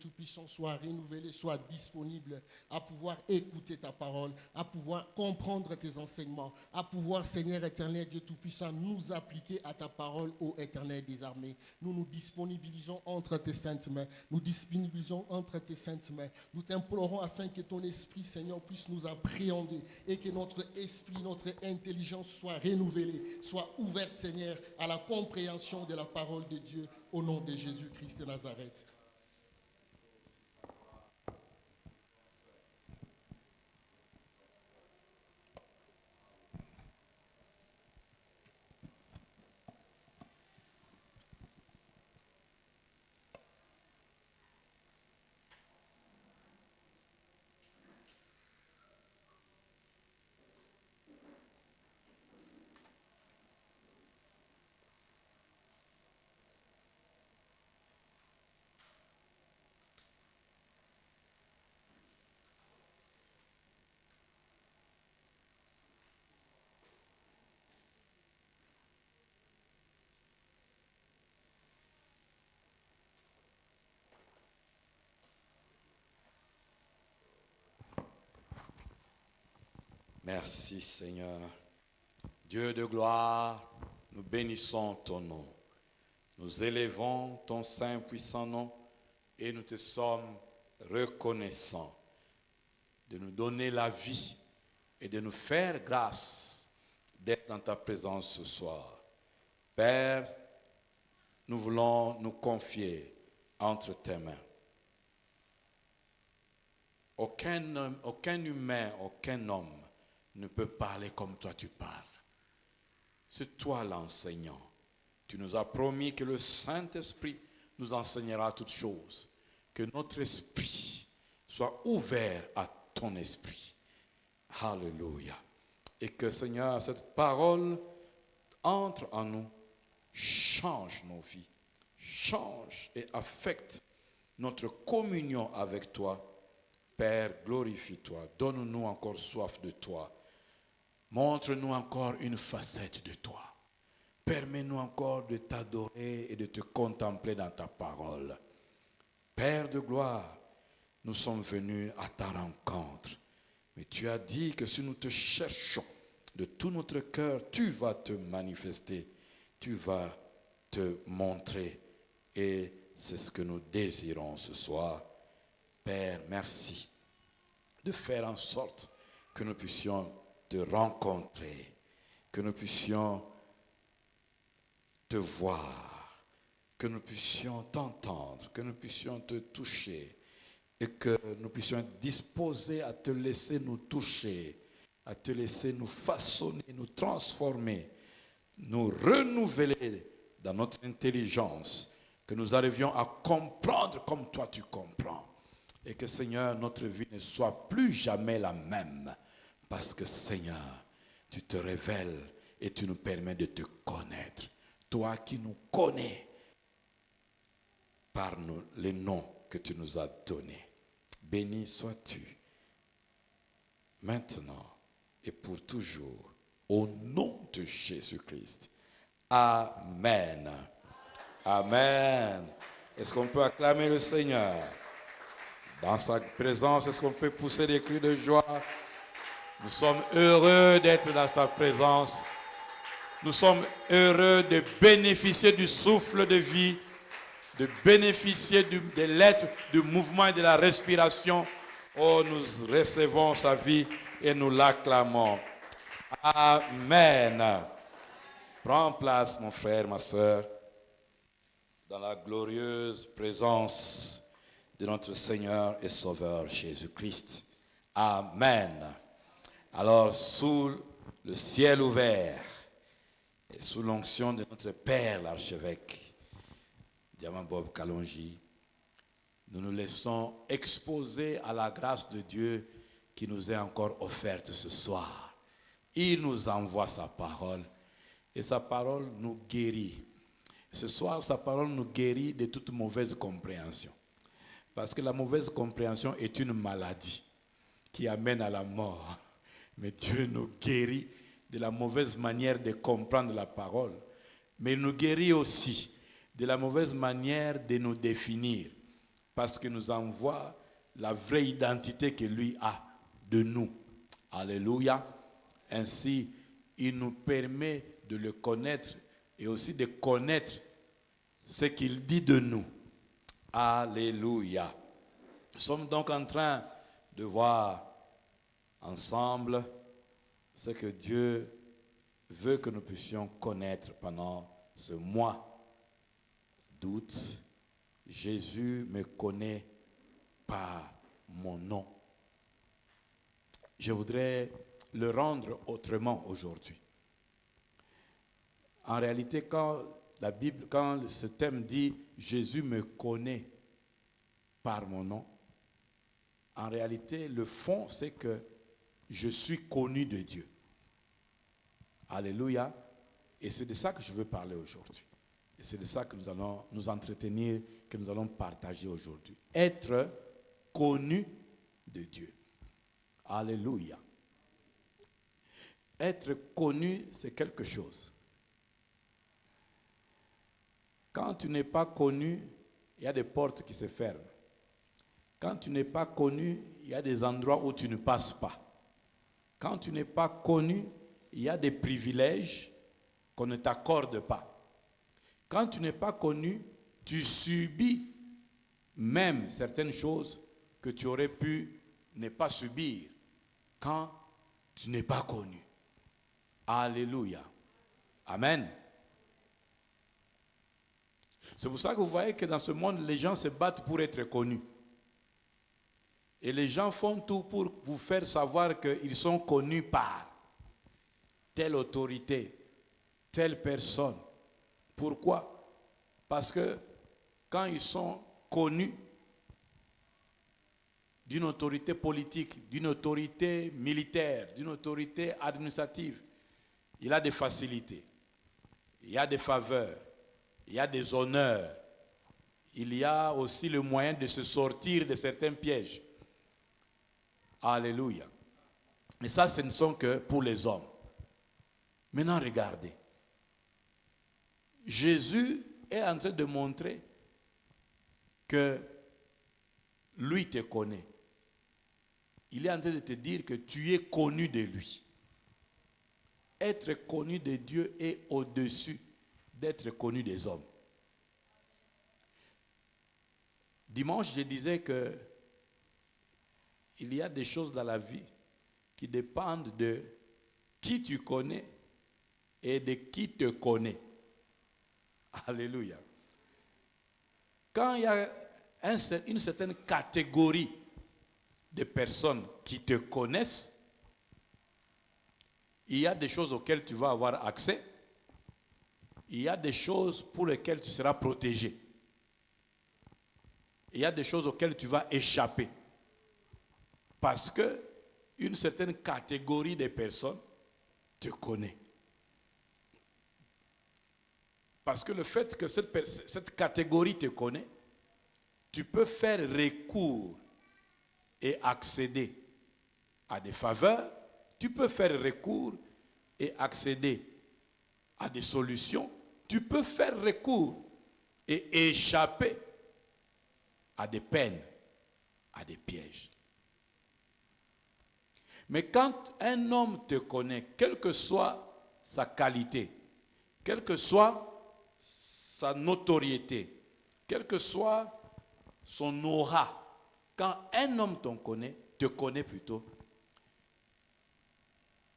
Tout-Puissant, soit renouvelé, soit disponible à pouvoir écouter ta parole, à pouvoir comprendre tes enseignements, à pouvoir, Seigneur éternel, Dieu Tout-Puissant, nous appliquer à ta parole, ô Éternel des armées. Nous nous disponibilisons entre tes saintes mains. Nous disponibilisons entre tes saintes mains. Nous t'implorons afin que ton esprit, Seigneur, puisse nous appréhender et que notre esprit, notre intelligence soit renouvelée, soit ouverte, Seigneur, à la compréhension de la parole de Dieu au nom de Jésus-Christ de Nazareth. Merci Seigneur. Dieu de gloire, nous bénissons ton nom. Nous élevons ton saint puissant nom et nous te sommes reconnaissants de nous donner la vie et de nous faire grâce d'être dans ta présence ce soir. Père, nous voulons nous confier entre tes mains. Aucun humain, aucun homme ne peut parler comme toi tu parles. C'est toi l'enseignant. Tu nous as promis que le Saint-Esprit nous enseignera toutes choses. Que notre esprit soit ouvert à ton esprit. Alléluia. Et que Seigneur, cette parole entre en nous, change nos vies, change et affecte notre communion avec toi. Père, glorifie-toi. Donne-nous encore soif de toi. Montre-nous encore une facette de toi. Permets-nous encore de t'adorer et de te contempler dans ta parole. Père de gloire, nous sommes venus à ta rencontre. Mais tu as dit que si nous te cherchons de tout notre cœur, tu vas te manifester, tu vas te montrer. Et c'est ce que nous désirons ce soir. Père, merci de faire en sorte que nous puissions te rencontrer, que nous puissions te voir, que nous puissions t'entendre, que nous puissions te toucher et que nous puissions être disposés à te laisser nous toucher, à te laisser nous façonner, nous transformer, nous renouveler dans notre intelligence, que nous arrivions à comprendre comme toi tu comprends. Et que Seigneur, notre vie ne soit plus jamais la même. Parce que Seigneur, tu te révèles et tu nous permets de te connaître. Toi qui nous connais par les noms que tu nous as donnés. Béni sois-tu maintenant et pour toujours. Au nom de Jésus-Christ. Amen. Amen. Est-ce qu'on peut acclamer le Seigneur? Dans sa présence, est-ce qu'on peut pousser des cris de joie? Nous sommes heureux d'être dans sa présence. Nous sommes heureux de bénéficier du souffle de vie, de bénéficier de l'être, du mouvement et de la respiration. Oh, nous recevons sa vie et nous l'acclamons. Amen. Prends place, mon frère, ma soeur, dans la glorieuse présence de notre Seigneur et Sauveur Jésus-Christ. Amen. Alors, sous le ciel ouvert et sous l'onction de notre Père l'archevêque, Diamant Bob Kalonji, nous nous laissons exposer à la grâce de Dieu qui nous est encore offerte ce soir. Il nous envoie sa parole et sa parole nous guérit. Ce soir, sa parole nous guérit de toute mauvaise compréhension. Parce que la mauvaise compréhension est une maladie qui amène à la mort. Mais Dieu nous guérit de la mauvaise manière de comprendre la parole. Mais il nous guérit aussi de la mauvaise manière de nous définir. parce qu'il nous envoie la vraie identité que lui a de nous. Alléluia. Ainsi, il nous permet de le connaître et aussi de connaître ce qu'il dit de nous. Alléluia. Nous sommes donc en train de voir ensemble ce que Dieu veut que nous puissions connaître pendant ce mois d'août. Jésus me connaît par mon nom. Je voudrais le rendre autrement aujourd'hui. En réalité, quand ce thème dit « Jésus me connaît par mon nom », en réalité, le fond, c'est que je suis connu de Dieu. Alléluia. Et c'est de ça que je veux parler aujourd'hui. Et c'est de ça que nous allons nous entretenir, que nous allons partager aujourd'hui. Être connu de Dieu. Alléluia. Être connu, c'est quelque chose. Quand tu n'es pas connu, il y a des portes qui se ferment. Quand tu n'es pas connu, il y a des endroits où tu ne passes pas. Quand tu n'es pas connu, il y a des privilèges qu'on ne t'accorde pas. Quand tu n'es pas connu, tu subis même certaines choses que tu aurais pu ne pas subir quand tu n'es pas connu. Alléluia. Amen. C'est pour ça que vous voyez que dans ce monde, les gens se battent pour être connus. Et les gens font tout pour vous faire savoir qu'ils sont connus par telle autorité, telle personne. Pourquoi? Parce que quand ils sont connus d'une autorité politique, d'une autorité militaire, d'une autorité administrative, il a des facilités, il y a des faveurs, il y a des honneurs, il y a aussi le moyen de se sortir de certains pièges. Alléluia. Mais ça, ce ne sont que pour les hommes. Maintenant, regardez. Jésus est en train de montrer que lui te connaît. Il est en train de te dire que tu es connu de lui. Être connu de Dieu est au-dessus d'être connu des hommes. Dimanche, je disais que il y a des choses dans la vie qui dépendent de qui tu connais et de qui te connaît. Alléluia. Quand il y a une certaine catégorie de personnes qui te connaissent, il y a des choses auxquelles tu vas avoir accès. Il y a des choses pour lesquelles tu seras protégé. Il y a des choses auxquelles tu vas échapper. Parce que une certaine catégorie de personnes te connaît. Parce que le fait que cette catégorie te connaît, tu peux faire recours et accéder à des faveurs, tu peux faire recours et accéder à des solutions, tu peux faire recours et échapper à des peines, à des pièges. Mais quand un homme te connaît, quelle que soit sa qualité, quelle que soit sa notoriété, quelle que soit son aura, quand un homme te connaît plutôt,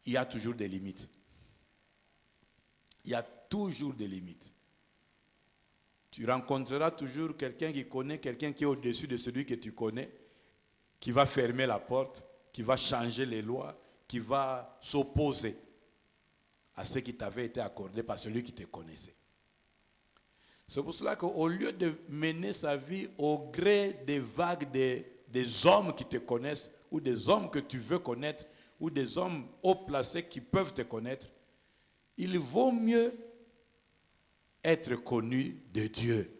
il y a toujours des limites. Il y a toujours des limites. Tu rencontreras toujours quelqu'un qui connaît, quelqu'un qui est au-dessus de celui que tu connais, qui va fermer la porte, qui va changer les lois, qui va s'opposer à ce qui t'avait été accordé par celui qui te connaissait. C'est pour cela qu'au lieu de mener sa vie au gré des vagues des hommes qui te connaissent, ou des hommes que tu veux connaître, ou des hommes haut placés qui peuvent te connaître, il vaut mieux être connu de Dieu.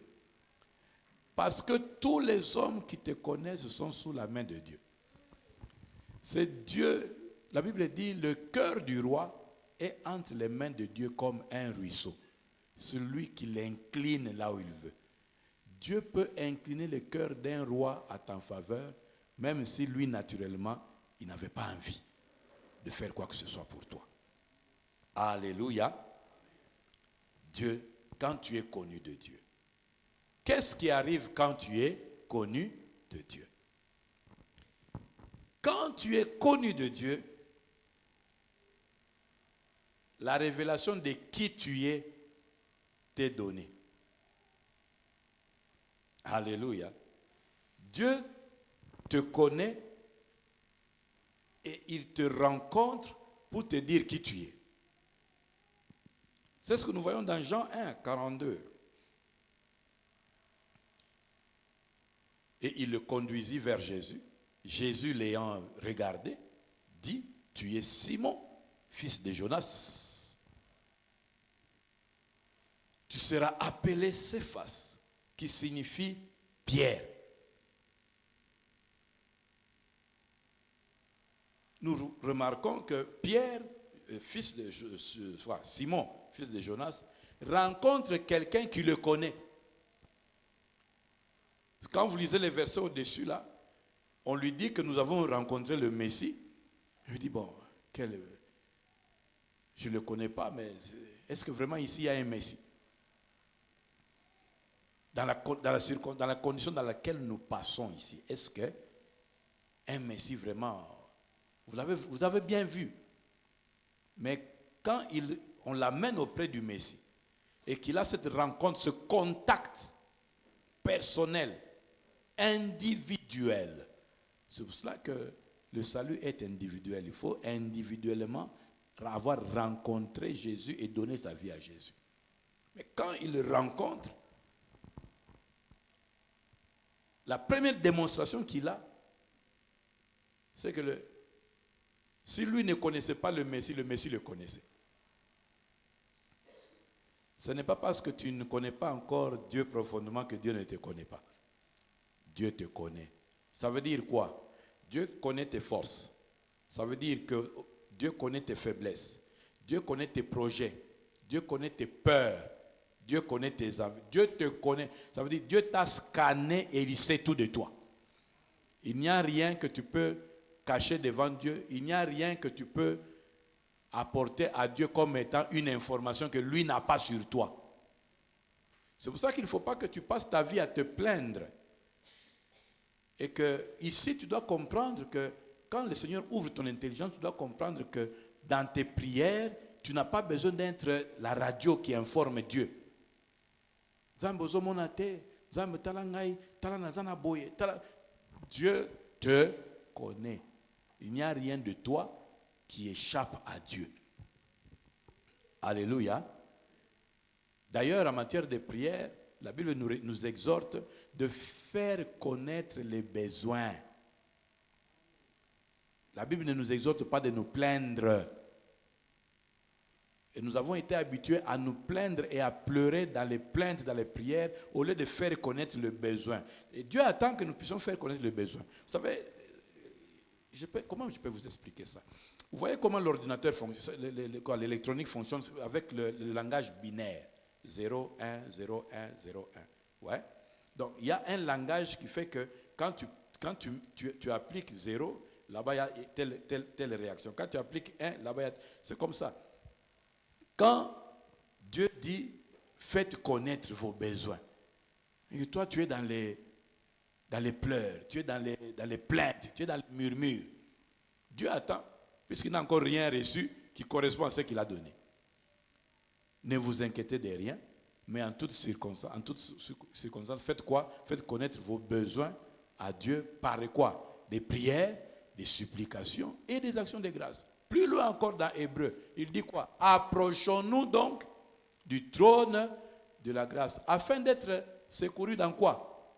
Parce que tous les hommes qui te connaissent sont sous la main de Dieu. C'est Dieu, la Bible dit, le cœur du roi est entre les mains de Dieu comme un ruisseau. Celui qui l'incline là où il veut. Dieu peut incliner le cœur d'un roi à ta faveur, même si lui, naturellement, il n'avait pas envie de faire quoi que ce soit pour toi. Alléluia. Dieu, quand tu es connu de Dieu. Qu'est-ce qui arrive quand tu es connu de Dieu? Quand tu es connu de Dieu, la révélation de qui tu es t'est donnée. Alléluia. Dieu te connaît et il te rencontre pour te dire qui tu es. C'est ce que nous voyons dans Jean 1, 42. Et il le conduisit vers Jésus. Jésus l'ayant regardé, dit, tu es Simon, fils de Jonas. Tu seras appelé Céphas, qui signifie Pierre. Nous remarquons que Pierre, Simon, fils de Jonas, rencontre quelqu'un qui le connaît. Quand vous lisez les versets au-dessus, là, on lui dit que nous avons rencontré le Messie. Il dit, bon, je ne le connais pas, mais est-ce que vraiment ici il y a un Messie? Dans la condition dans laquelle nous passons ici, est-ce qu'un Messie vraiment, vous avez bien vu, mais quand on l'amène auprès du Messie et qu'il a cette rencontre, ce contact personnel, individuel, c'est pour cela que le salut est individuel. Il faut individuellement avoir rencontré Jésus et donner sa vie à Jésus. Mais quand il le rencontre, la première démonstration qu'il a, c'est que si lui ne connaissait pas le Messie le connaissait. Ce n'est pas parce que tu ne connais pas encore Dieu profondément que Dieu ne te connaît pas. Dieu te connaît. Ça veut dire quoi? Dieu connaît tes forces. Ça veut dire que Dieu connaît tes faiblesses. Dieu connaît tes projets. Dieu connaît tes peurs. Dieu connaît tes envies. Dieu te connaît. Ça veut dire que Dieu t'a scanné et il sait tout de toi. Il n'y a rien que tu peux cacher devant Dieu. Il n'y a rien que tu peux apporter à Dieu comme étant une information que lui n'a pas sur toi. C'est pour ça qu'il ne faut pas que tu passes ta vie à te plaindre. Et que ici, tu dois comprendre que quand le Seigneur ouvre ton intelligence, tu dois comprendre que dans tes prières, tu n'as pas besoin d'être la radio qui informe Dieu. Dieu te connaît. Il n'y a rien de toi qui échappe à Dieu. Alléluia. D'ailleurs, en matière de prière, la Bible nous exhorte de faire connaître les besoins. La Bible ne nous exhorte pas de nous plaindre. Et nous avons été habitués à nous plaindre et à pleurer dans les plaintes, dans les prières, au lieu de faire connaître le besoin. Et Dieu attend que nous puissions faire connaître le besoin. Vous savez, comment je peux vous expliquer ça? Vous voyez comment l'ordinateur fonctionne, l'électronique fonctionne avec le langage binaire. 0, 1, 0, 1, 0, 1. Ouais. Donc, il y a un langage qui fait que quand tu appliques 0, là-bas, il y a telle réaction. Quand tu appliques 1, là-bas, c'est comme ça. Quand Dieu dit, faites connaître vos besoins, et toi, tu es dans les pleurs, tu es dans les plaintes, tu es dans les murmures. Dieu attend, puisqu'il n'a encore rien reçu qui correspond à ce qu'il a donné. Ne vous inquiétez de rien, mais en toutes circonstances, faites quoi? Faites connaître vos besoins à Dieu par quoi? Des prières, des supplications et des actions de grâce. Plus loin encore dans Hébreu, il dit quoi? Approchons-nous donc du trône de la grâce, afin d'être secourus dans quoi?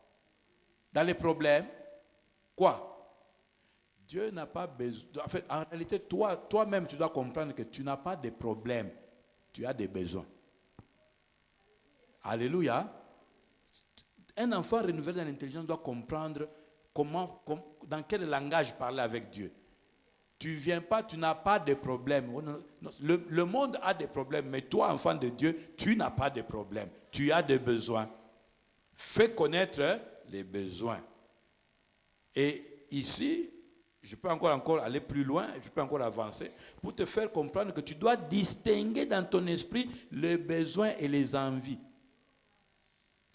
Dans les problèmes. Quoi? Dieu n'a pas besoin. En fait, en réalité, toi-même, tu dois comprendre que tu n'as pas de problèmes. Tu as des besoins. Alléluia. Un enfant renouvelé dans l'intelligence doit comprendre dans quel langage parler avec Dieu. Tu viens pas, tu n'as pas de problème. Le monde a des problèmes, mais toi, enfant de Dieu, tu n'as pas de problème. Tu as des besoins. Fais connaître les besoins. Et ici, je peux encore aller plus loin, je peux encore avancer pour te faire comprendre que tu dois distinguer dans ton esprit les besoins et les envies.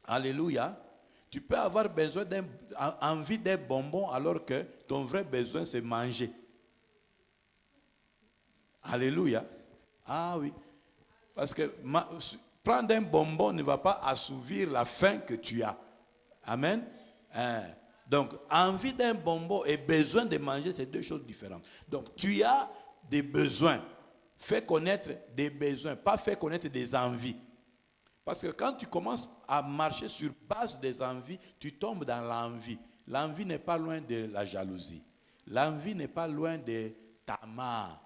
Alléluia. Tu peux avoir besoin envie d'un bonbon alors que ton vrai besoin c'est manger. Alléluia. Ah oui. Parce que prendre un bonbon ne va pas assouvir la faim que tu as. Amen. Donc, envie d'un bonbon et besoin de manger, c'est deux choses différentes. Donc, tu as des besoins. Fais connaître des besoins, pas fais connaître des envies. Parce que quand tu commences à marcher sur base des envies, tu tombes dans l'envie. L'envie n'est pas loin de la jalousie. L'envie n'est pas loin de ta marre.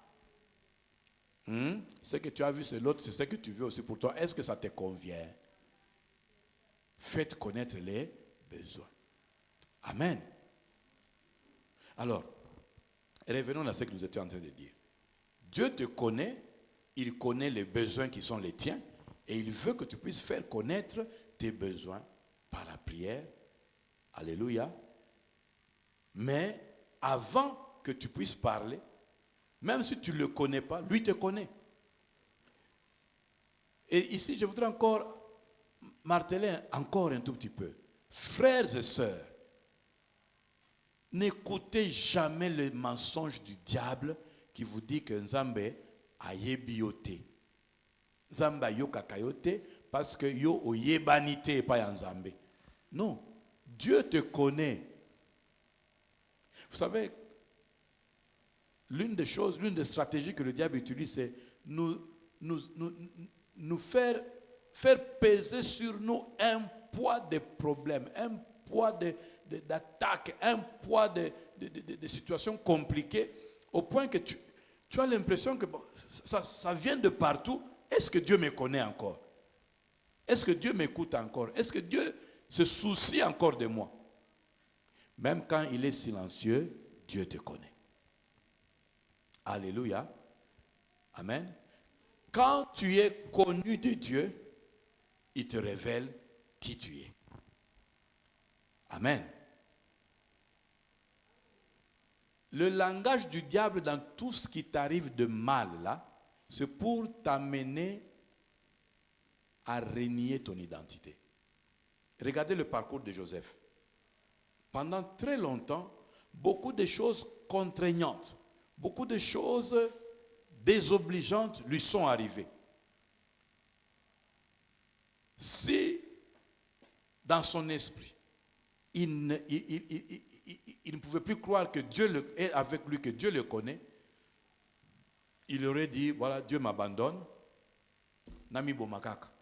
Ce que tu as vu, c'est l'autre, c'est ce que tu veux aussi pour toi. Est-ce que ça te convient? Faites connaître les besoins. Amen. Alors, revenons à ce que nous étions en train de dire. Dieu te connaît, il connaît les besoins qui sont les tiens, et il veut que tu puisses faire connaître tes besoins par la prière. Alléluia. Mais avant que tu puisses parler, même si tu ne le connais pas, lui te connaît. Et ici, je voudrais encore marteler encore un tout petit peu. Frères et sœurs, n'écoutez jamais le mensonge du diable qui vous dit que Nzambe a yebiote. Nzambe a yokakayote parce que yo oyebanite et pas Nzambe. Non, Dieu te connaît. Vous savez, l'une des stratégies que le diable utilise, c'est nous faire peser sur nous un poids de problèmes, un poids d'attaques, un poids de situations compliquées, au point que tu as l'impression que ça vient de partout. Est-ce que Dieu me connaît encore? Est-ce que Dieu m'écoute encore? Est-ce que Dieu se soucie encore de moi? Même quand il est silencieux, Dieu te connaît. Alléluia. Amen. Quand tu es connu de Dieu, il te révèle qui tu es. Amen. Le langage du diable dans tout ce qui t'arrive de mal, là, c'est pour t'amener à renier ton identité. Regardez le parcours de Joseph. Pendant très longtemps, beaucoup de choses contraignantes, beaucoup de choses désobligeantes lui sont arrivées. Si, dans son esprit, il ne pouvait plus croire que Dieu est avec lui, que Dieu le connaît, il aurait dit, voilà, Dieu m'abandonne, Nami Bomakaka.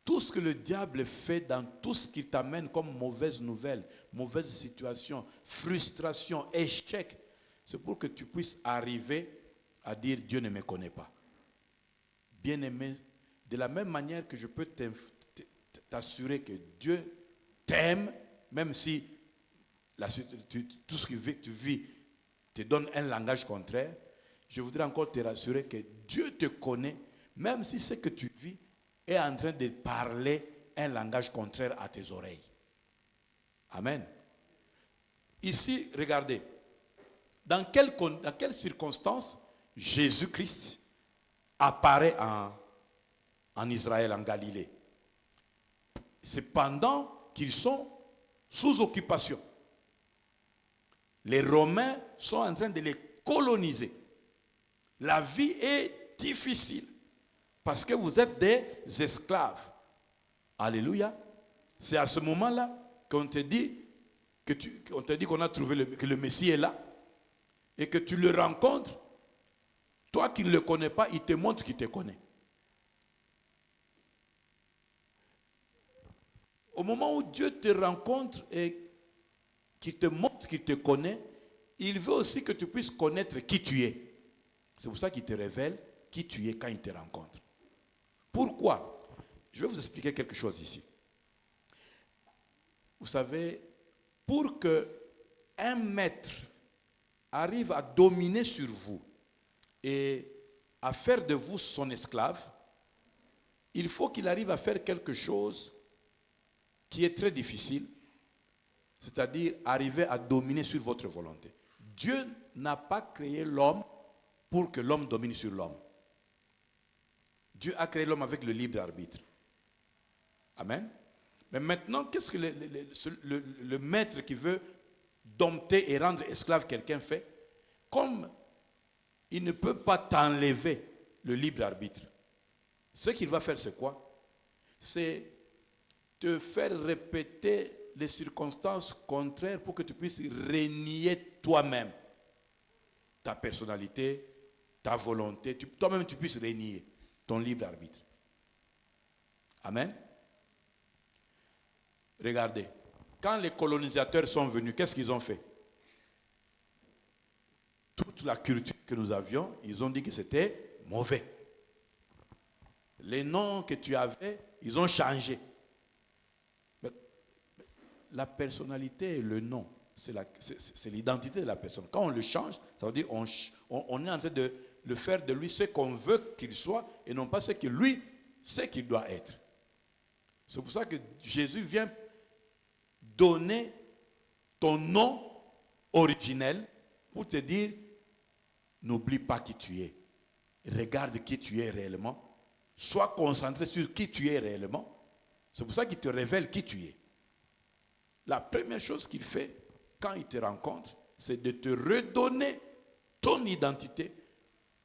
Tout ce que le diable fait dans tout ce qui t'amène comme mauvaise nouvelle, mauvaise situation, frustration, échec, c'est pour que tu puisses arriver à dire Dieu ne me connaît pas. Bien-aimé, de la même manière que je peux t'assurer que Dieu t'aime, même si tout ce que tu vis te donne un langage contraire, je voudrais encore te rassurer que Dieu te connaît, même si ce que tu vis est en train de parler un langage contraire à tes oreilles. Amen. Ici, regardez, dans quelles circonstances Jésus-Christ apparaît en Israël, en Galilée? C'est pendant qu'ils sont sous occupation. Les Romains sont en train de les coloniser. La vie est difficile parce que vous êtes des esclaves. Alléluia. C'est à ce moment-là qu'on te dit qu'on a trouvé que le Messie est là et que tu le rencontres. Toi qui ne le connais pas, il te montre qu'il te connaît. Au moment où Dieu te rencontre et qu'il te montre qu'il te connaît, il veut aussi que tu puisses connaître qui tu es. C'est pour ça qu'il te révèle qui tu es quand il te rencontre. Pourquoi? Je vais vous expliquer quelque chose ici. Vous savez, pour qu'un maître arrive à dominer sur vous et à faire de vous son esclave, il faut qu'il arrive à faire quelque chose qui est très difficile, c'est-à-dire arriver à dominer sur votre volonté. Dieu n'a pas créé l'homme pour que l'homme domine sur l'homme. Dieu a créé l'homme avec le libre arbitre. Amen. Mais maintenant, qu'est-ce que le maître qui veut dompter et rendre esclave quelqu'un fait? Comme il ne peut pas t'enlever le libre arbitre, ce qu'il va faire, c'est quoi? C'est te faire répéter les circonstances contraires pour que tu puisses renier toi-même ta personnalité, ta volonté. Toi-même, tu puisses renier ton libre arbitre. Amen. Regardez, quand les colonisateurs sont venus, qu'est-ce qu'ils ont fait? Toute la culture que nous avions, ils ont dit que c'était mauvais. Les noms que tu avais, ils ont changé. Mais la personnalité et le nom, c'est l'identité de la personne. Quand on le change, ça veut dire qu'on est en train de le faire de lui ce qu'on veut qu'il soit et non pas ce que lui sait qu'il doit être. C'est pour ça que Jésus vient donner ton nom originel pour te dire, n'oublie pas qui tu es. Regarde qui tu es réellement. Sois concentré sur qui tu es réellement. C'est pour ça qu'il te révèle qui tu es. La première chose qu'il fait quand il te rencontre, c'est de te redonner ton identité.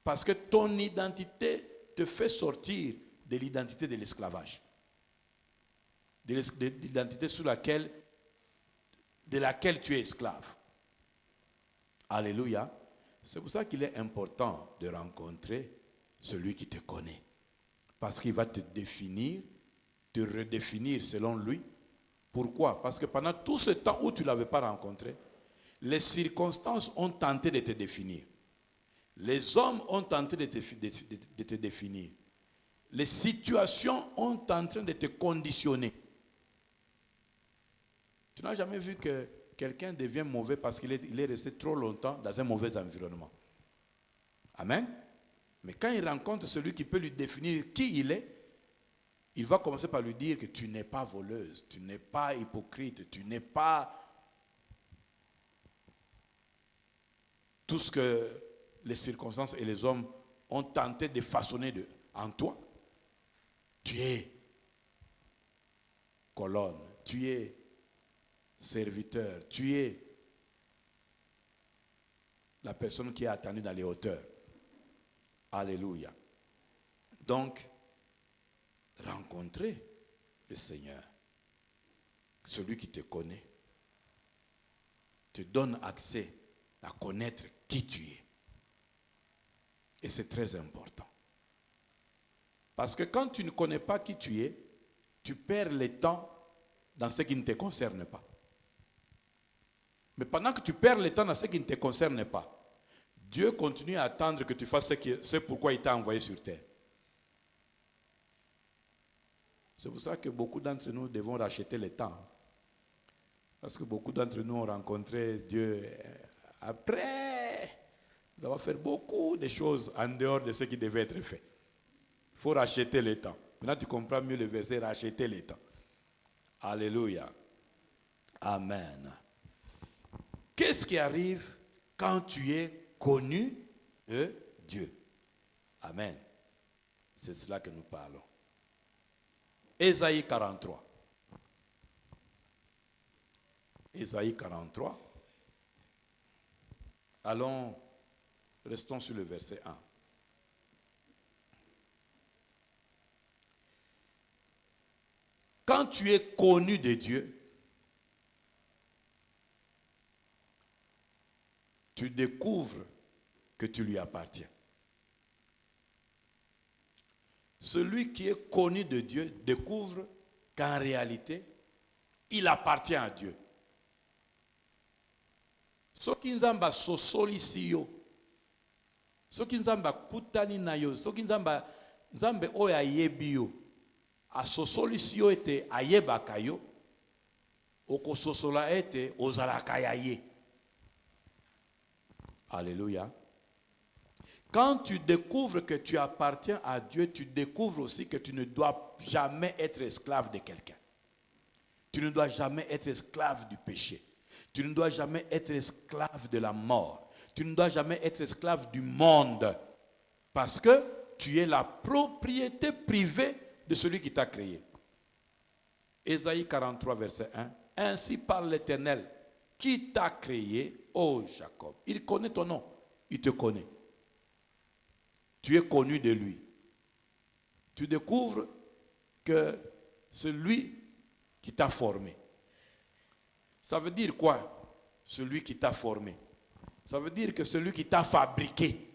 Parce que ton identité te fait sortir de l'identité de l'esclavage. De l'identité de laquelle tu es esclave. Alléluia. C'est pour ça qu'il est important de rencontrer celui qui te connaît. Parce qu'il va te définir, te redéfinir selon lui. Pourquoi? Parce que pendant tout ce temps où tu ne l'avais pas rencontré, les circonstances ont tenté de te définir. Les hommes ont tenté de te définir. Les situations ont tenté de te conditionner. Tu n'as jamais vu que quelqu'un devient mauvais parce qu'il est resté trop longtemps dans un mauvais environnement. Amen. Mais quand il rencontre celui qui peut lui définir qui il est, il va commencer par lui dire que tu n'es pas voleuse, tu n'es pas hypocrite, tu n'es pas tout ce que les circonstances et les hommes ont tenté de façonner en toi. Tu es colonne, tu es serviteur, tu es la personne qui est attendue dans les hauteurs. Alléluia. Donc, rencontrer le Seigneur, celui qui te connaît, te donne accès à connaître qui tu es. Et c'est très important. Parce que quand tu ne connais pas qui tu es, tu perds le temps dans ce qui ne te concerne pas. Mais pendant que tu perds le temps dans ce qui ne te concerne pas, Dieu continue à attendre que tu fasses ce pourquoi il t'a envoyé sur terre. C'est pour ça que beaucoup d'entre nous devons racheter le temps. Parce que beaucoup d'entre nous ont rencontré Dieu après. Ça va faire beaucoup de choses en dehors de ce qui devait être fait. Il faut racheter le temps. Maintenant, tu comprends mieux le verset, racheter le temps. Alléluia. Amen. Qu'est-ce qui arrive quand tu es connu de Dieu? Amen. C'est cela que nous parlons. Ésaïe 43. Ésaïe 43. Allons, restons sur le verset 1. Quand tu es connu de Dieu, tu découvres que tu lui appartiens. Celui qui est connu de Dieu découvre qu'en réalité, il appartient à Dieu. Soki nzamba sosoli siyo, soki nzamba kutani na yo, soki nzambe oyo ayebi yo, asosoli siyo ete ayebaka yo, okososola ete ozalaka ya ye. Alléluia. Quand tu découvres que tu appartiens à Dieu, tu découvres aussi que tu ne dois jamais être esclave de quelqu'un. Tu ne dois jamais être esclave du péché. Tu ne dois jamais être esclave de la mort. Tu ne dois jamais être esclave du monde. Parce que tu es la propriété privée de celui qui t'a créé. Ésaïe 43, verset 1. Ainsi parle l'Éternel, qui t'a créé, ô Jacob. Il connaît ton nom. Il te connaît. Tu es connu de lui. Tu découvres que c'est lui qui t'a formé. Ça veut dire quoi? Celui qui t'a formé. Ça veut dire que celui qui t'a fabriqué.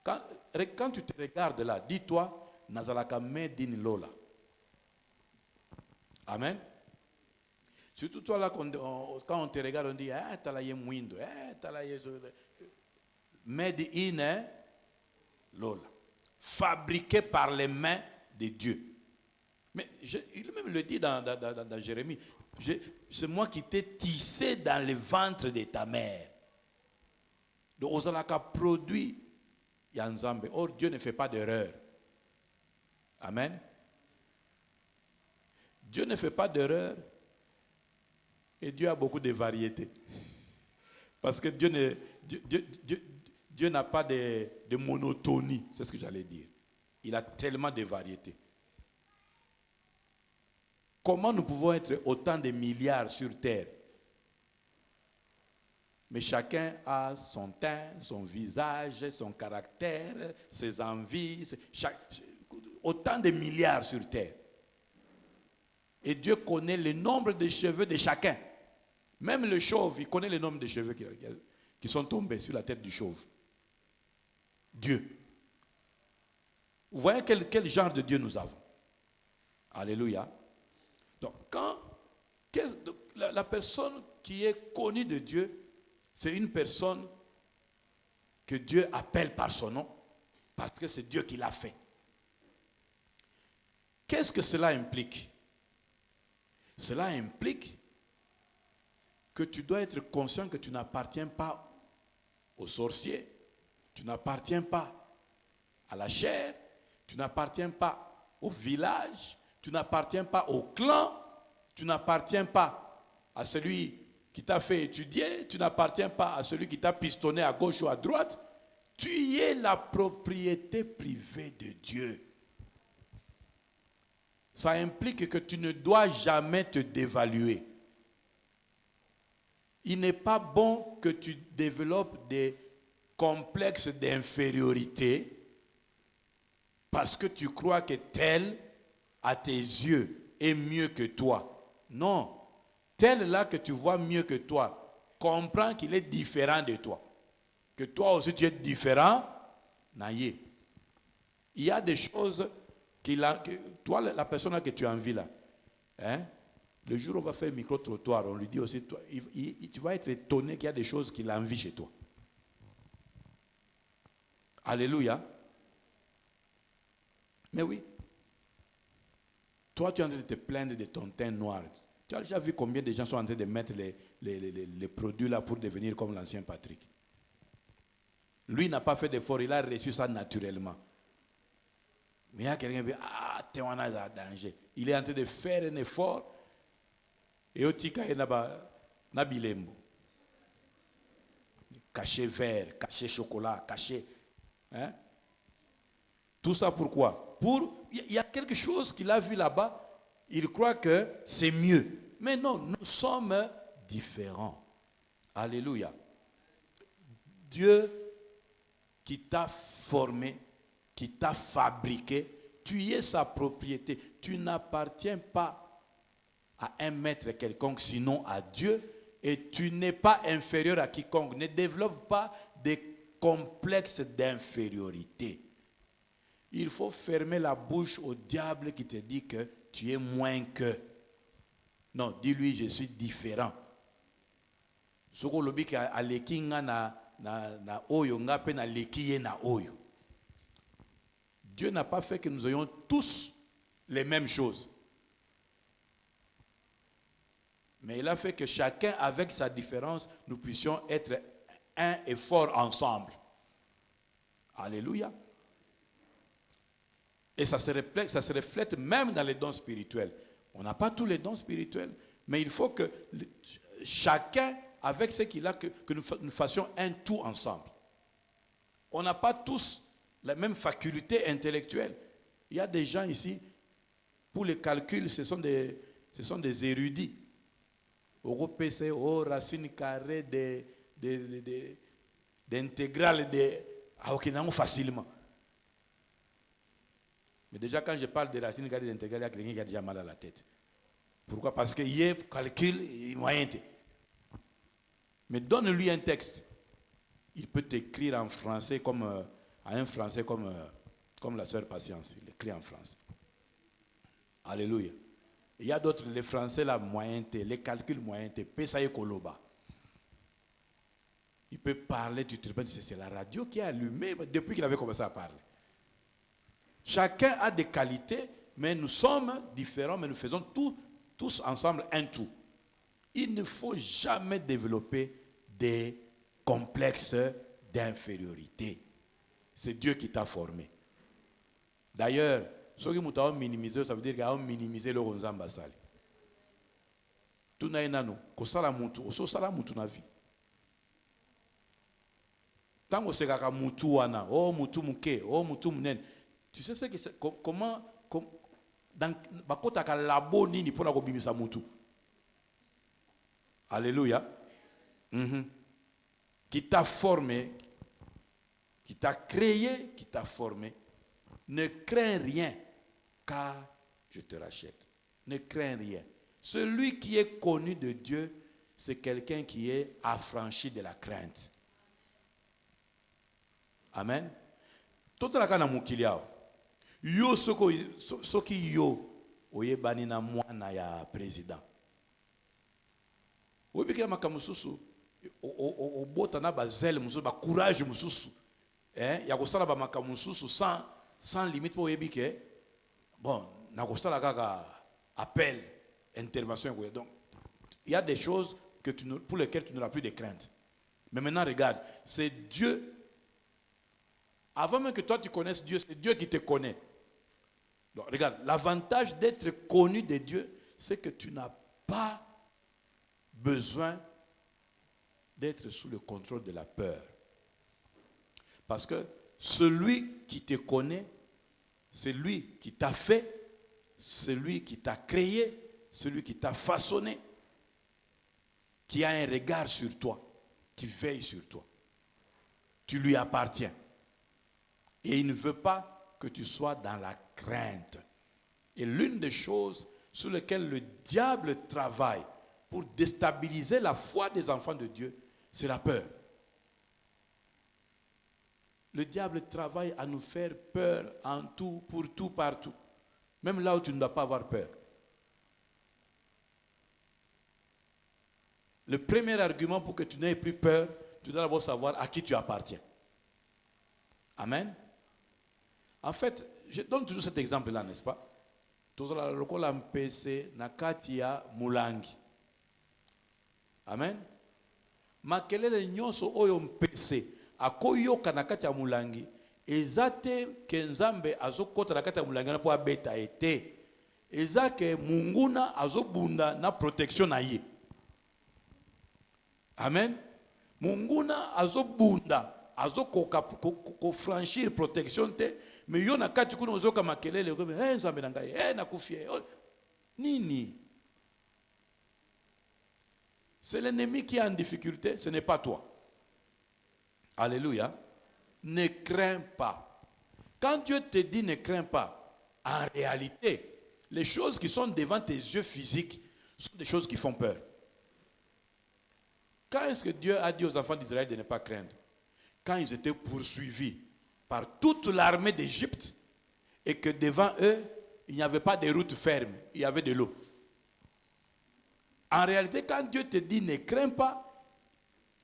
Quand tu te regardes là, dis-toi, Nazalaka Medin Lola. Amen. Surtout toi là, quand on te regarde, on dit, ah, t'as la yemwindo, ah, t'as la Made in Lola. Fabriqué par les mains de Dieu. Mais il même le dit dans Jérémie. C'est moi qui t'ai tissé dans le ventre de ta mère. Donc, Ozalaka produit Yanzambe. Or, Dieu ne fait pas d'erreur. Amen. Dieu ne fait pas d'erreur. Et Dieu a beaucoup de variétés. Parce que Dieu n'a pas de monotonie. C'est ce que j'allais dire. Il a tellement de variétés. Comment nous pouvons être autant de milliards sur terre? Mais chacun a son teint, son visage, son caractère, ses envies. Autant de milliards sur terre. Et Dieu connaît le nombre de cheveux de chacun. Même le chauve, il connaît le nombre de cheveux qui sont tombés sur la tête du chauve. Dieu. Vous voyez quel genre de Dieu nous avons? Alléluia. Donc, la personne qui est connue de Dieu, c'est une personne que Dieu appelle par son nom, parce que c'est Dieu qui l'a fait. Qu'est-ce que cela implique? Cela implique que tu dois être conscient que tu n'appartiens pas aux sorciers, tu n'appartiens pas à la chair, tu n'appartiens pas au village, tu n'appartiens pas au clan, tu n'appartiens pas à celui qui t'a fait étudier, tu n'appartiens pas à celui qui t'a pistonné à gauche ou à droite. Tu es la propriété privée de Dieu. Ça implique que tu ne dois jamais te dévaluer. Il n'est pas bon que tu développes des complexes d'infériorité parce que tu crois que tel, à tes yeux, est mieux que toi. Non. Tel là que tu vois mieux que toi, comprends qu'il est différent de toi. Que toi aussi tu es différent, naïe. Il y a des choses toi, la personne là que tu envies là, hein, le jour où on va faire le micro-trottoir, on lui dit aussi, toi, tu vas être étonné qu'il y a des choses qu'il envie chez toi. Alléluia. Mais oui. Toi, tu es en train de te plaindre de ton teint noir. Tu as déjà vu combien de gens sont en train de mettre les produits là pour devenir comme l'ancien Patrick? Lui n'a pas fait d'effort, il a reçu ça naturellement. Mais il y a quelqu'un qui dit, ah, t'es en danger. Il est en train de faire un effort. Et au tika, il n'a bilembo. Caché vert, caché chocolat, caché. Hein? Tout ça pourquoi? Il y a quelque chose qu'il a vu là-bas. Il croit que c'est mieux. Mais non, nous sommes différents. Alléluia. Dieu qui t'a formé, qui t'a fabriqué, tu es sa propriété. Tu n'appartiens pas à un maître quelconque, sinon à Dieu. Et tu n'es pas inférieur à quiconque. Ne développe pas des complexes d'infériorité. Il faut fermer la bouche au diable qui te dit que tu es moins que. Non, dis-lui, je suis différent. Dieu n'a pas fait que nous ayons tous les mêmes choses. Mais il a fait que chacun, avec sa différence, nous puissions être un et fort ensemble. Alléluia. Et ça se reflète même dans les dons spirituels. On n'a pas tous les dons spirituels, mais il faut que chacun, avec ce qu'il a, que nous fassions un tout ensemble. On n'a pas tous la même faculté intellectuelle. Il y a des gens ici, pour les calculs, ce sont des érudits. Au PC, aux racines carrées, d'intégrales, facilement. Mais déjà, quand je parle des racines carrées d'intégrales, il y a quelqu'un qui a déjà mal à la tête. Pourquoi? Parce qu'il y a calcul et moyen. Mais donne-lui un texte. Il peut t'écrire en français comme la sœur Patience. Il écrit en français. Alléluia. Il y a d'autres, les français, la moyenneté, les calculs moyenneté, Pesaïe Koloba. Il peut parler, tu te répètes, c'est la radio qui a allumé depuis qu'il avait commencé à parler. Chacun a des qualités, mais nous sommes différents, mais nous faisons tous ensemble un tout. Il ne faut jamais développer des complexes d'infériorité. C'est Dieu qui t'a formé. D'ailleurs, ceux qui m'ont minimisé, ça veut dire qu'ils ont minimisé le Ronzamba Sali. Tout n'a pas nous. Kosala mutu, ososala mutu na vie. Tant que c'est kaka mutu wana, oh mutu muke, oh mutu munen. Tu sais comment dans bakota ka labo nini pona ko bimisa mutu. Alléluia. Qui t'a formé, qui t'a créé, qui t'a formé. Ne crains rien, car je te rachète. Ne crains rien. Celui qui est connu de Dieu, c'est quelqu'un qui est affranchi de la crainte. Amen. Tout la kana mukiliao. Yo soki yo oyebani na mwana ya président. Oyebikira makamususu o bota na bazel mususu ba courage mususu. Ya kosala ba makamususu sans limite pour oyebike. Bon, na kosala kaka appel, intervention. Donc il y a des choses pour lesquelles tu n'auras plus de crainte. Mais maintenant regarde, c'est Dieu. Avant même que toi tu connaisses Dieu, c'est Dieu qui te connaît. Donc, regarde, l'avantage d'être connu de Dieu, c'est que tu n'as pas besoin d'être sous le contrôle de la peur. Parce que celui qui te connaît, c'est lui qui t'a fait, celui qui t'a créé, celui qui t'a façonné, qui a un regard sur toi, qui veille sur toi. Tu lui appartiens. Et il ne veut pas que tu sois dans la crainte. Et l'une des choses sur lesquelles le diable travaille pour déstabiliser la foi des enfants de Dieu, c'est la peur. Le diable travaille à nous faire peur en tout, pour tout, partout. Même là où tu ne dois pas avoir peur. Le premier argument pour que tu n'aies plus peur, tu dois d'abord savoir à qui tu appartiens. Amen. En fait, je donne toujours cet exemple-là, n'est-ce pas? Tozala lokola mpese na kati ya mulangi. Amen. Makelele nyonso oyo mpese akoyoka na kati ya mulangi ezate ke Nzambe azokota na kati ya mulangi na po abeta ete ezake munguna azobunda na protection na ye. Amen. Munguna azobunda azokoka ko franchir protection te. Mais yo na kati kuna ozoka makelele ko Nzambe na ngai na kufie nini. C'est l'ennemi qui est en difficulté, ce n'est pas toi. Alléluia. Ne crains pas. Quand Dieu te dit ne crains pas, en réalité, les choses qui sont devant tes yeux physiques sont des choses qui font peur. Quand est-ce que Dieu a dit aux enfants d'Israël de ne pas craindre? Quand ils étaient poursuivis par toute l'armée d'Égypte et que devant eux, il n'y avait pas de route ferme, il y avait de l'eau. En réalité, quand Dieu te dit ne crains pas,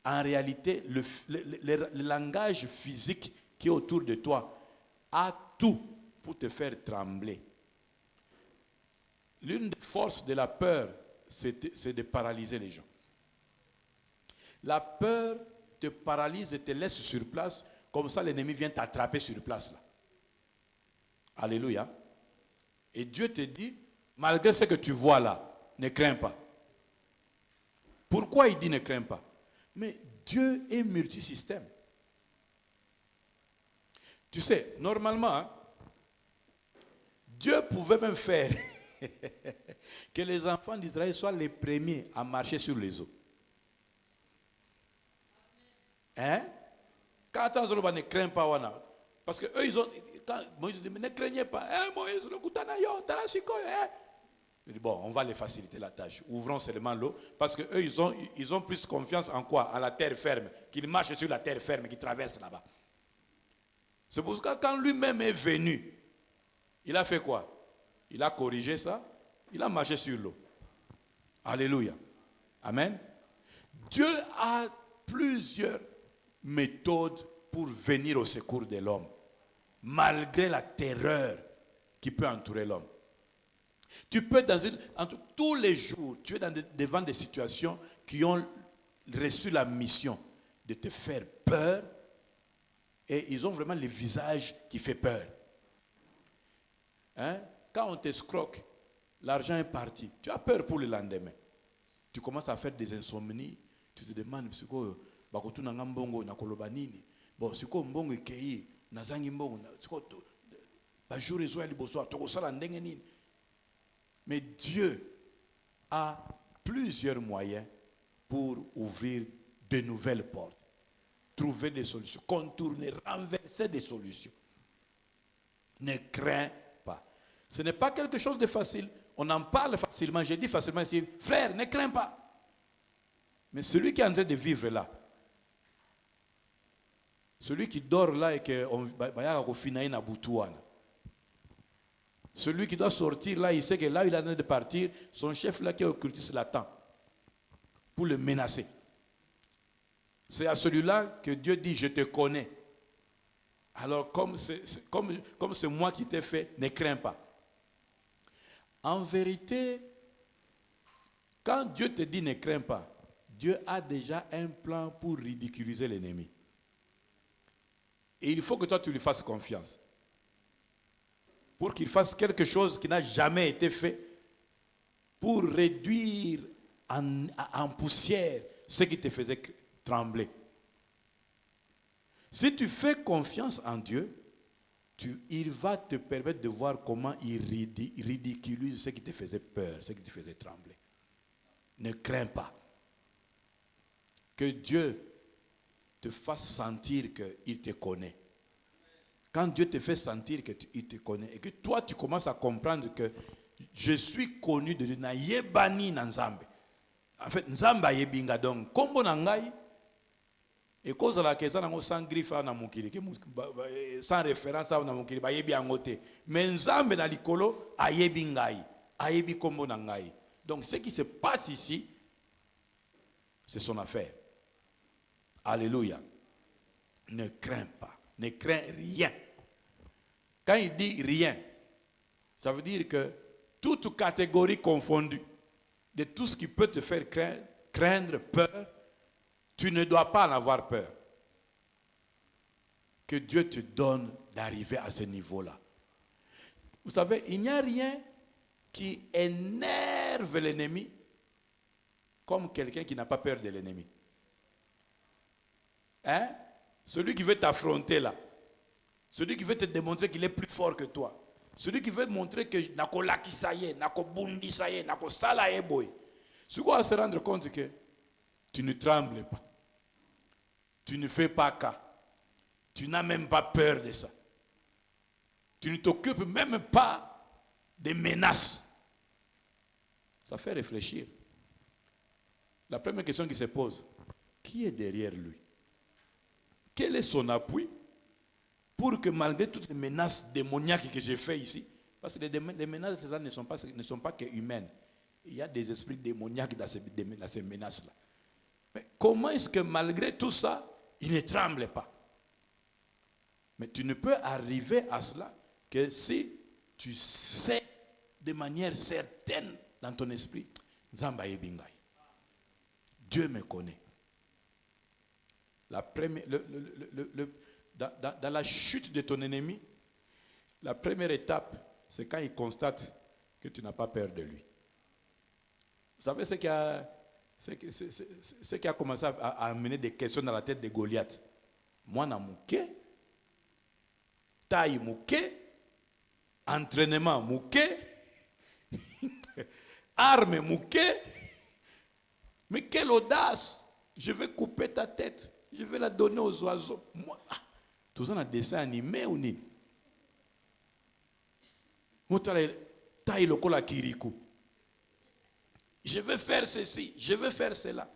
en réalité, le langage physique qui est autour de toi a tout pour te faire trembler. L'une des forces de la peur, c'est de paralyser les gens. La peur te paralyse et te laisse sur place. Comme ça, l'ennemi vient t'attraper sur place. Là. Alléluia. Et Dieu te dit, Malgré ce que tu vois là, ne crains pas. Pourquoi il dit ne crains pas? Mais Dieu est multisystème. Tu sais, normalement, hein, Dieu pouvait même faire que les enfants d'Israël soient les premiers à marcher sur les eaux. Hein? Quand on ne craint pas, parce que eux, ils ont. Quand Moïse dit, mais ne craignez pas. Hein, Moïse, le Koutanayo, Tarasiko, hein? Il dit, bon, on va les faciliter la tâche. Ouvrons seulement l'eau. Parce qu'eux, ils ont plus confiance en quoi? À la terre ferme. Qu'ils marchent sur la terre ferme, qu'ils traversent là-bas. C'est pour ça que quand lui-même est venu, il a fait quoi? Il a corrigé ça. Il a marché sur l'eau. Alléluia. Amen. Dieu a plusieurs méthodes pour venir au secours de l'homme, malgré la terreur qui peut entourer l'homme. Tu peux, tous les jours, tu es devant des situations qui ont reçu la mission de te faire peur, et ils ont vraiment le visage qui fait peur. Hein? Quand on t'escroque, l'argent est parti. Tu as peur pour le lendemain. Tu commences à faire des insomnies. Tu te demandes, bakotu na ngambongo na kolobanini. Bon, siko mbongo ikei, nazangi mbongo, siko bajou rezo ya liboso, toko sala ndenge nini. Mais Dieu a plusieurs moyens pour ouvrir de nouvelles portes, trouver des solutions, contourner, renverser des solutions. Ne crains pas. Ce n'est pas quelque chose de facile. On en parle facilement. J'ai dit facilement ici, frère, ne crains pas. Mais celui qui est en train de vivre là, celui qui dort là et celui qui doit sortir là, il sait que là il est en train de partir, son chef là qui est occultiste l'attend pour le menacer. C'est à celui-là que Dieu dit, je te connais. Alors comme c'est moi qui t'ai fait, ne crains pas. En vérité, quand Dieu te dit ne crains pas, Dieu a déjà un plan pour ridiculiser l'ennemi. Et il faut que toi tu lui fasses confiance. Pour qu'il fasse quelque chose qui n'a jamais été fait, pour réduire en poussière ce qui te faisait trembler. Si tu fais confiance en Dieu, il va te permettre de voir comment il ridiculise ce qui te faisait peur, ce qui te faisait trembler. Ne crains pas. Que Dieu te fasse sentir qu'il te connaît. Quand Dieu te fait sentir qu'il te connaît et que toi tu commences à comprendre que je suis connu de Dieu, Nayebani Nzambe. En fait, Nzamba yebinga donc kombo nangai et cause la question nango sans griffe na mukili sans référence na mukili ba yebi angote. Mais Nzambe na likolo ayebi ngai, ayebi kombo nangai. Donc ce qui se passe ici, c'est son affaire. Alléluia. Ne crains pas, ne crains rien. Quand il dit rien, ça veut dire que toute catégorie confondue de tout ce qui peut te faire craindre, peur, tu ne dois pas en avoir peur. Que Dieu te donne d'arriver à ce niveau-là. Vous savez, il n'y a rien qui énerve l'ennemi comme quelqu'un qui n'a pas peur de l'ennemi. Hein? Celui qui veut t'affronter là, celui qui veut te démontrer qu'il est plus fort que toi, celui qui veut te montrer que nako lakisaye, nako bundisaye, nako salaye boy. Ce qu'on va se rendre compte que tu ne trembles pas, tu ne fais pas cas, tu n'as même pas peur de ça, tu ne t'occupes même pas des menaces. Ça fait réfléchir. La première question qui se pose, qui est derrière lui? Quel est son appui pour que malgré toutes les menaces démoniaques que j'ai fait ici, parce que les menaces ne sont pas que humaines, il y a des esprits démoniaques dans ces menaces-là. Mais comment est-ce que malgré tout ça, il ne tremble pas? Mais tu ne peux arriver à cela que si tu sais de manière certaine dans ton esprit, Dieu me connaît. La première, dans la chute de ton ennemi, la première étape, c'est quand il constate que tu n'as pas peur de lui. Vous savez ce qui a commencé à amener des questions dans la tête de Goliath. Moi, na mouké, taille mouké, entraînement mouké, arme mouké. Mais quelle audace! Je vais couper ta tête, je vais la donner aux oiseaux. Moi, tout ça, on a dessin animé ou ni? Taille le cola kirikou. Je vais faire ceci, je vais faire cela.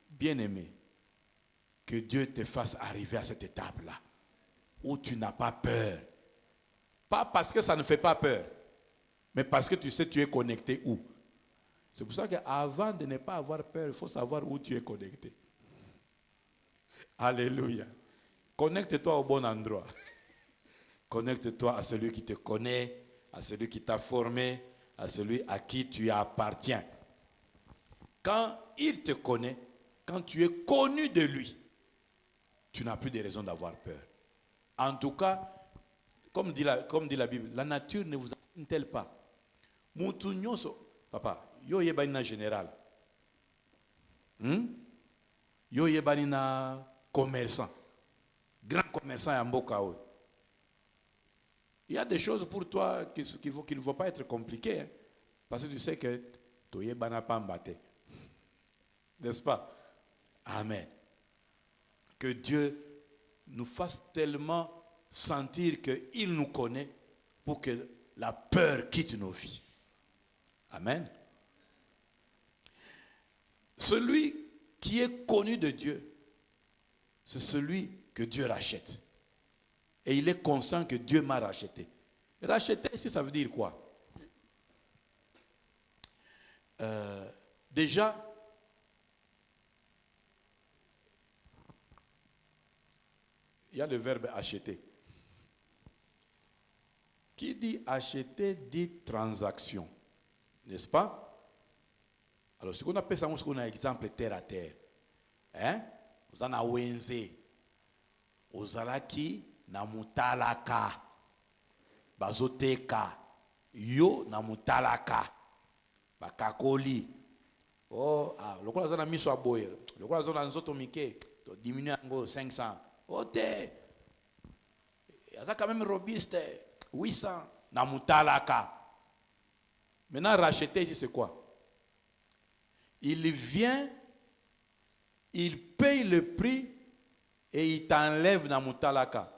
Bien-aimé, que Dieu te fasse arriver à cette étape-là, où tu n'as pas peur. Pas parce que ça ne fait pas peur, mais parce que tu sais tu es connecté où. C'est pour ça qu'avant de ne pas avoir peur, il faut savoir où tu es connecté. Alléluia. Connecte-toi au bon endroit. Connecte-toi à celui qui te connaît, à celui qui t'a formé, à celui à qui tu appartiens. Quand il te connaît, quand tu es connu de lui, tu n'as plus de raison d'avoir peur. En tout cas, comme dit la Bible, la nature ne vous enseigne-t-elle pas? Papa, yo yebanina général. Yo yebanina commerçant. Grand commerçant à Mbokao. Il y a des choses pour toi qui ne vont pas être compliquées. Hein, parce que tu sais que tu yebana pas mbaté. N'est-ce pas? Amen. Que Dieu nous fasse tellement sentir qu'il nous connaît pour que la peur quitte nos vies. Amen. Celui qui est connu de Dieu, c'est celui que Dieu rachète. Et il est conscient que Dieu m'a racheté. Racheter ici, ça veut dire quoi? Déjà, il y a le verbe acheter. Qui dit acheter dit transaction. N'est-ce pas? Alors, ce qu'on appelle ça, c'est un exemple terre à terre. Hein? Vous en avez wenze. Ozalaki na mutalaka. Bazoteka. Yo na mutalaka. Bakakoli. Oh, le quoi ça na mis sur boy. Le quoi ça na nzoto mike. Diminue en 500. Ote. Ça quand même robuste. 800 na mutalaka. Maintenant racheter ici c'est quoi? Il vient, il paye le prix et il t'enlève na mutalaka.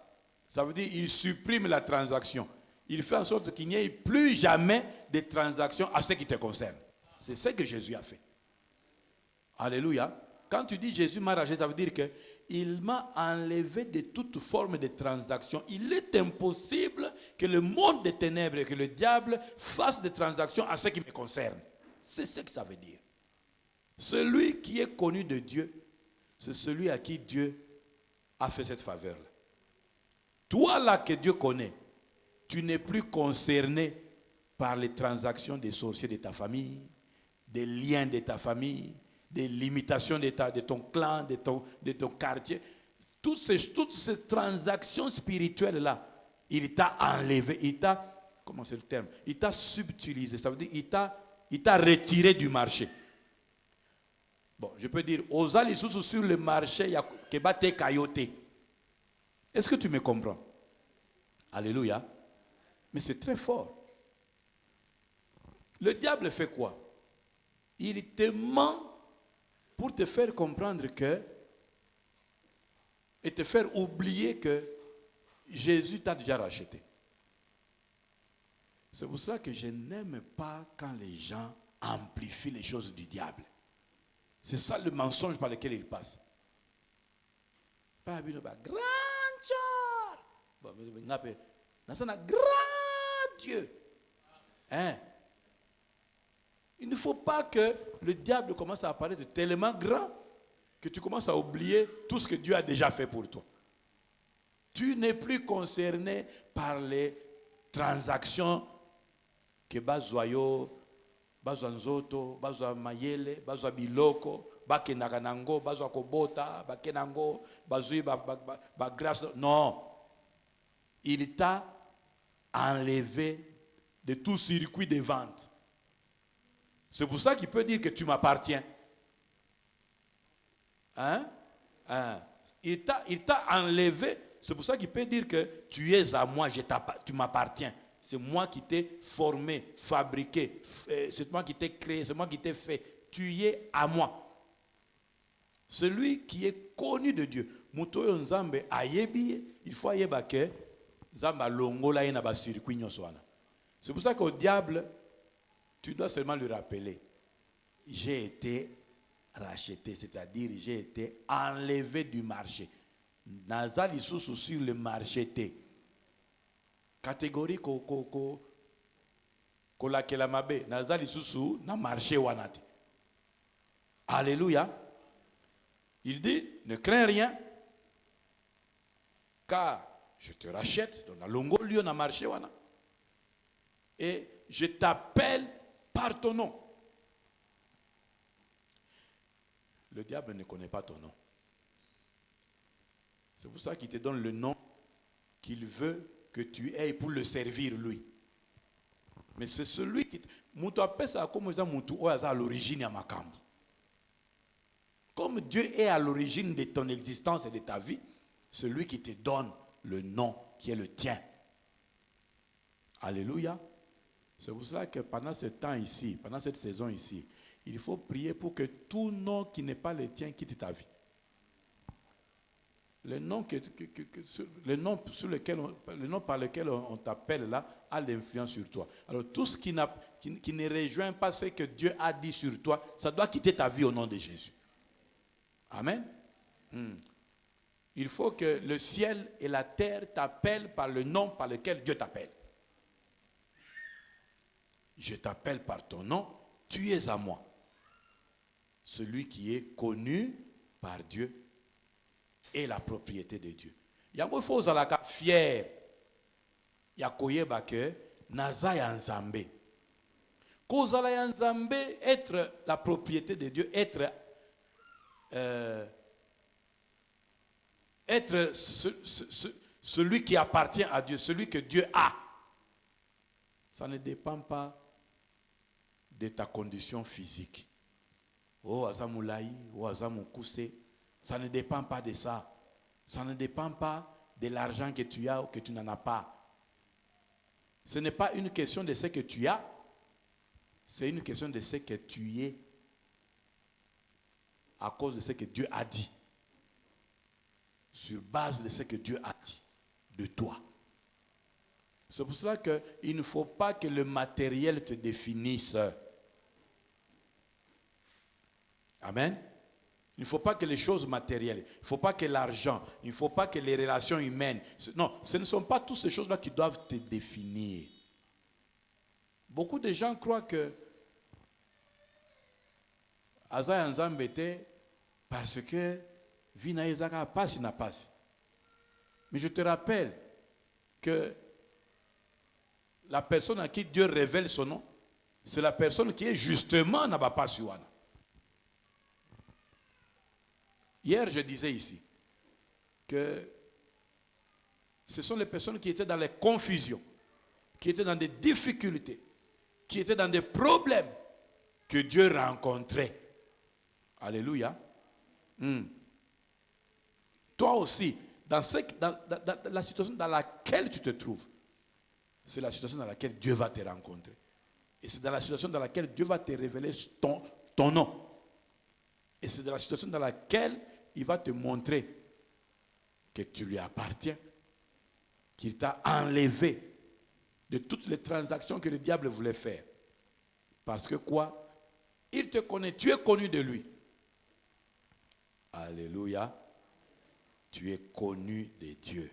Ça veut dire il supprime la transaction. Il fait en sorte qu'il n'y ait plus jamais de transactions à ce qui te concerne. C'est ce que Jésus a fait. Alléluia. Quand tu dis Jésus m'a racheté, ça veut dire qu'il m'a enlevé de toute forme de transaction. Il est impossible que le monde des ténèbres et que le diable fasse des transactions à ce qui me concerne. C'est ce que ça veut dire. Celui qui est connu de Dieu, c'est celui à qui Dieu a fait cette faveur-là. Toi là que Dieu connaît, tu n'es plus concerné par les transactions des sorciers de ta famille, des liens de ta famille, des limitations de ton clan, de ton quartier. Toutes ces transactions spirituelles-là, il t'a enlevé, comment c'est le terme? Il t'a subtilisé, ça veut dire il t'a retiré du marché. Bon, je peux dire, aux alisous sur le marché, il y a Kebate Kayote. Est-ce que tu me comprends? Alléluia. Mais c'est très fort. Le diable fait quoi? Il te ment pour te faire comprendre que, et te faire oublier que Jésus t'a déjà racheté. C'est pour cela que je n'aime pas quand les gens amplifient les choses du diable. C'est ça le mensonge par lequel il passe. Pas grand Dieu. Hein? Il ne faut pas que le diable commence à apparaître tellement grand que tu commences à oublier tout ce que Dieu a déjà fait pour toi. Tu n'es plus concerné par les transactions que Bazoyo, Bazanzoto, Bazwa Mayele, Bazwa Biloko, Bakenaganango, Bazwa Kobota, Bakenango, Bazui, Bagrâce. Non. Il t'a enlevé de tout circuit de vente. C'est pour ça qu'il peut dire que tu m'appartiens. Hein? Il t'a enlevé. C'est pour ça qu'il peut dire que tu es à moi, tu m'appartiens. C'est moi qui t'ai formé, fabriqué. C'est moi qui t'ai créé, c'est moi qui t'ai fait. Tu es à moi. Celui qui est connu de Dieu. Mutoyo nzambe ayebi, il faut ayeba que nzamba longola ina ba circuit nyoswana. C'est pour ça qu'au diable, tu dois seulement lui rappeler, j'ai été racheté, c'est-à-dire j'ai été enlevé du marché. Nazali sous sur le marché T. Catégorie ko la kelamabe, nazali sous na marché wanate. Alléluia. Il dit, ne crains rien, car je te rachète, dans la longo lieu na marché wana. Et je t'appelle par ton nom. Le diable ne connaît pas ton nom. C'est pour ça qu'il te donne le nom qu'il veut que tu aies pour le servir lui. Mais c'est celui qui... Mutu appelle ça comme ça, mutu à l'origine à makambu. Comme Dieu est à l'origine de ton existence et de ta vie, celui qui te donne le nom qui est le tien. Alléluia. C'est pour cela que pendant ce temps ici, pendant cette saison ici, il faut prier pour que tout nom qui n'est pas le tien quitte ta vie. Le nom par lequel on t'appelle là a l'influence sur toi. Alors tout ce qui ne rejoint pas ce que Dieu a dit sur toi, ça doit quitter ta vie au nom de Jésus. Amen. Il faut que le ciel et la terre t'appellent par le nom par lequel Dieu t'appelle. Je t'appelle par ton nom, tu es à moi. Celui qui est connu par Dieu est la propriété de Dieu. Il y a faut zalaka fier. Il y a koyeba que naza ya nzambe. Kozala ya nzambe, être la propriété de Dieu, être celui qui appartient à Dieu, celui que Dieu a. Ça ne dépend pas de ta condition physique. Oh, azamulaï, oh, azamukousé. Ça ne dépend pas de ça. Ça ne dépend pas de l'argent que tu as ou que tu n'en as pas. Ce n'est pas une question de ce que tu as. C'est une question de ce que tu es à cause de ce que Dieu a dit. Sur base de ce que Dieu a dit de toi. C'est pour cela qu'il ne faut pas que le matériel te définisse. Amen. Il ne faut pas que les choses matérielles, il ne faut pas que l'argent, il ne faut pas que les relations humaines. Non, ce ne sont pas toutes ces choses-là qui doivent te définir. Beaucoup de gens croient que Aza Nzambete parce que Vina Ezaka passe n'a pas. Mais je te rappelle que la personne à qui Dieu révèle son nom, c'est la personne qui est justement n'a pas suana. Hier, je disais ici que ce sont les personnes qui étaient dans les confusions, qui étaient dans des difficultés, qui étaient dans des problèmes que Dieu rencontrait. Alléluia. Toi aussi, dans la situation dans laquelle tu te trouves, c'est la situation dans laquelle Dieu va te rencontrer. Et c'est dans la situation dans laquelle Dieu va te révéler ton nom. Et c'est dans la situation dans laquelle il va te montrer que tu lui appartiens, qu'il t'a enlevé de toutes les transactions que le diable voulait faire. Parce que quoi? Il te connaît, tu es connu de lui. Alléluia. Tu es connu de Dieu.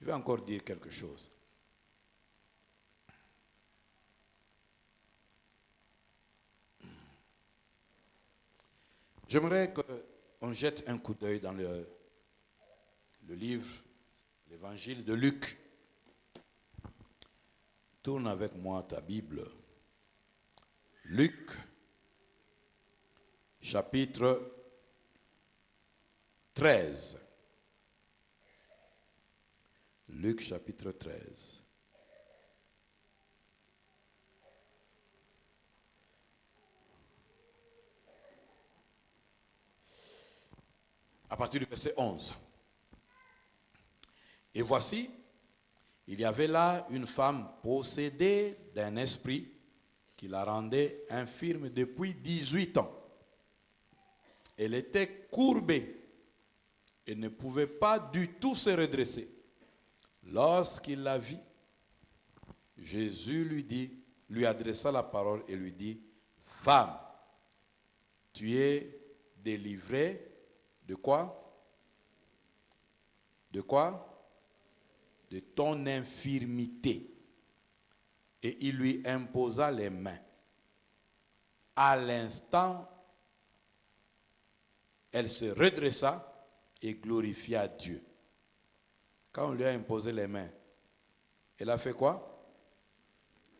Je vais encore dire quelque chose. J'aimerais qu'on jette un coup d'œil dans le livre, l'évangile de Luc. Tourne avec moi ta Bible. Luc, chapitre 13. Luc, chapitre 13. à partir du verset 11. Et voici, il y avait là une femme possédée d'un esprit qui la rendait infirme depuis 18 ans. Elle était courbée et ne pouvait pas du tout se redresser. Lorsqu'il la vit, Jésus lui adressa la parole et lui dit, « Femme, tu es délivrée de quoi? De quoi? De ton infirmité. » Et il lui imposa les mains. À l'instant, elle se redressa et glorifia Dieu. Quand on lui a imposé les mains, elle a fait quoi?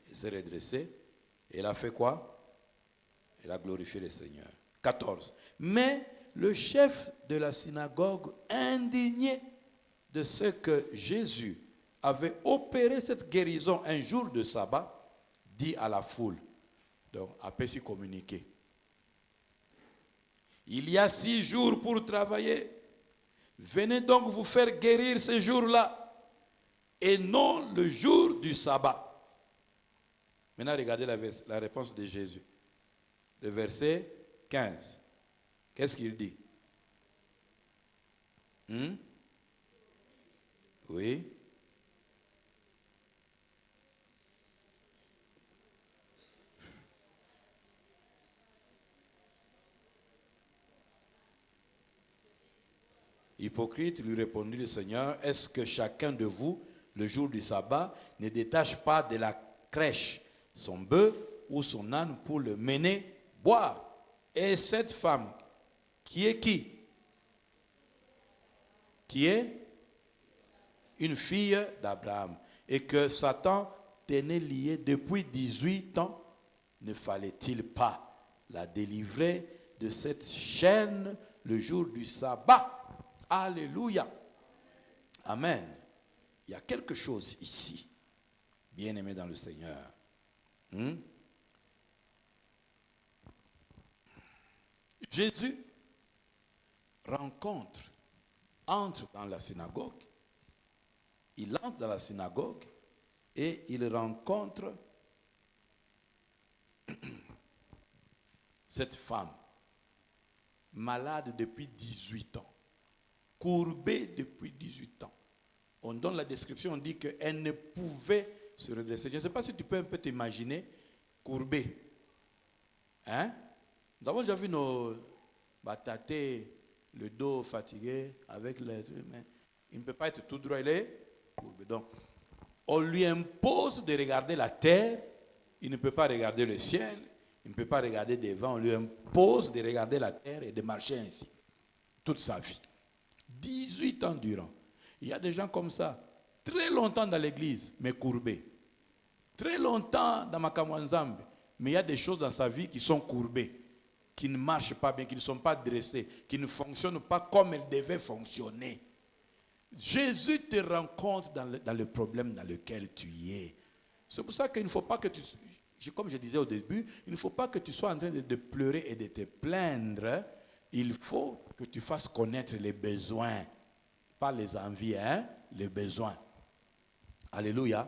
Elle s'est redressée. Elle a fait quoi? Elle a glorifié le Seigneur. 14. Mais le chef de la synagogue, indigné de ce que Jésus avait opéré cette guérison un jour de sabbat, dit à la foule, donc après s'y communiquer, il y a 6 jours pour travailler, venez donc vous faire guérir ce jour-là, et non le jour du sabbat. Maintenant regardez la réponse de Jésus. Le verset 15. Qu'est-ce qu'il dit? Oui. Hypocrite, lui répondit le Seigneur, est-ce que chacun de vous, le jour du sabbat, ne détache pas de la crèche son bœuf ou son âne pour le mener boire? Et cette femme, qui est qui? Qui est une fille d'Abraham, et que Satan tenait liée depuis 18 ans, ne fallait-il pas la délivrer de cette chaîne le jour du sabbat? Alléluia. Amen. Il y a quelque chose ici, bien-aimé dans le Seigneur. Jésus entre dans la synagogue. Il entre dans la synagogue et il rencontre cette femme, malade depuis 18 ans, courbée depuis 18 ans. On donne la description, on dit qu'elle ne pouvait se redresser. Je ne sais pas si tu peux un peu t'imaginer courbée. Hein? Nous avons déjà vu nos batatés, le dos fatigué, avec les... Mais il ne peut pas être tout droit, il est courbé. Donc, on lui impose de regarder la terre, il ne peut pas regarder le ciel, il ne peut pas regarder devant, on lui impose de regarder la terre et de marcher ainsi, toute sa vie. 18 ans durant. Il y a des gens comme ça, très longtemps dans l'église, mais courbés. Très longtemps dans Makamwanzambe, mais il y a des choses dans sa vie qui sont courbées, qui ne marchent pas bien, qui ne sont pas dressées, qui ne fonctionnent pas comme elles devaient fonctionner. Jésus te rencontre dans le problème dans lequel tu es. C'est pour ça qu'il ne faut pas que comme je disais au début, il ne faut pas que tu sois en train de pleurer et de te plaindre. Il faut que tu fasses connaître les besoins, pas les envies, les besoins. Alléluia.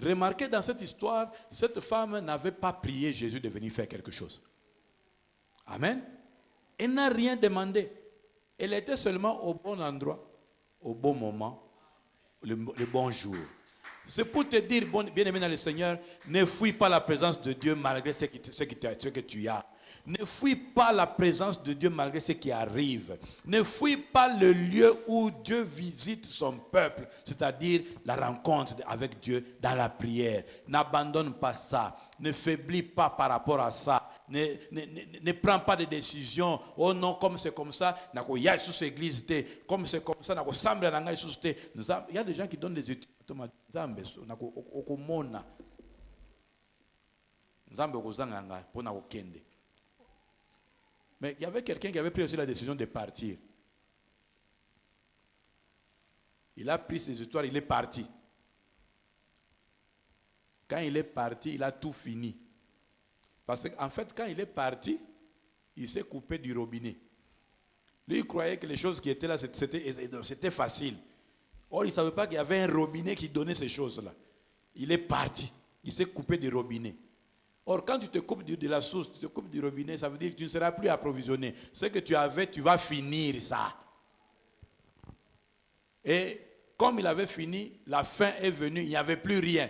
Remarquez dans cette histoire, cette femme n'avait pas prié Jésus de venir faire quelque chose. Amen. Elle n'a rien demandé. Elle était seulement au bon endroit, au bon moment, le bon jour. C'est pour te dire, bien-aimé dans le Seigneur, ne fuis pas la présence de Dieu malgré ce que tu as. Ne fuis pas la présence de Dieu malgré ce qui arrive. Ne fuis pas le lieu où Dieu visite son peuple, c'est-à-dire la rencontre avec Dieu dans la prière. N'abandonne pas ça. Ne faiblis pas par rapport à ça. Ne prends pas de décisions. Oh non, comme c'est comme ça, il y a sous l'église, comme c'est comme ça, il y a des gens qui donnent des études. Mais il y avait quelqu'un qui avait pris aussi la décision de partir. Il a pris ses histoires, il est parti. Quand il est parti, il a tout fini. Parce qu'en fait, quand il est parti, il s'est coupé du robinet. Lui, il croyait que les choses qui étaient là, c'était facile. Or, il ne savait pas qu'il y avait un robinet qui donnait ces choses-là. Il est parti. Il s'est coupé du robinet. Or, quand tu te coupes de la source, tu te coupes du robinet, ça veut dire que tu ne seras plus approvisionné. Ce que tu avais, tu vas finir ça. Et comme il avait fini, la faim est venue, il n'y avait plus rien.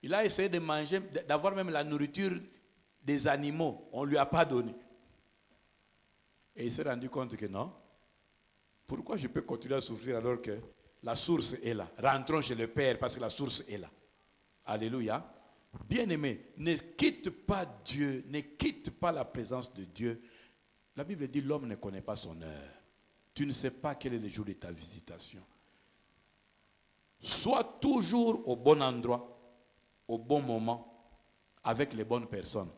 Il a essayé de manger, d'avoir même la nourriture des animaux. On ne lui a pas donné. Et il s'est rendu compte que non. Pourquoi je peux continuer à souffrir alors que la source est là? Rentrons chez le Père parce que la source est là. Alléluia. Bien-aimé, ne quitte pas Dieu, ne quitte pas la présence de Dieu. La Bible dit l'homme ne connaît pas son heure. Tu ne sais pas quel est le jour de ta visitation. Sois toujours au bon endroit, au bon moment, avec les bonnes personnes,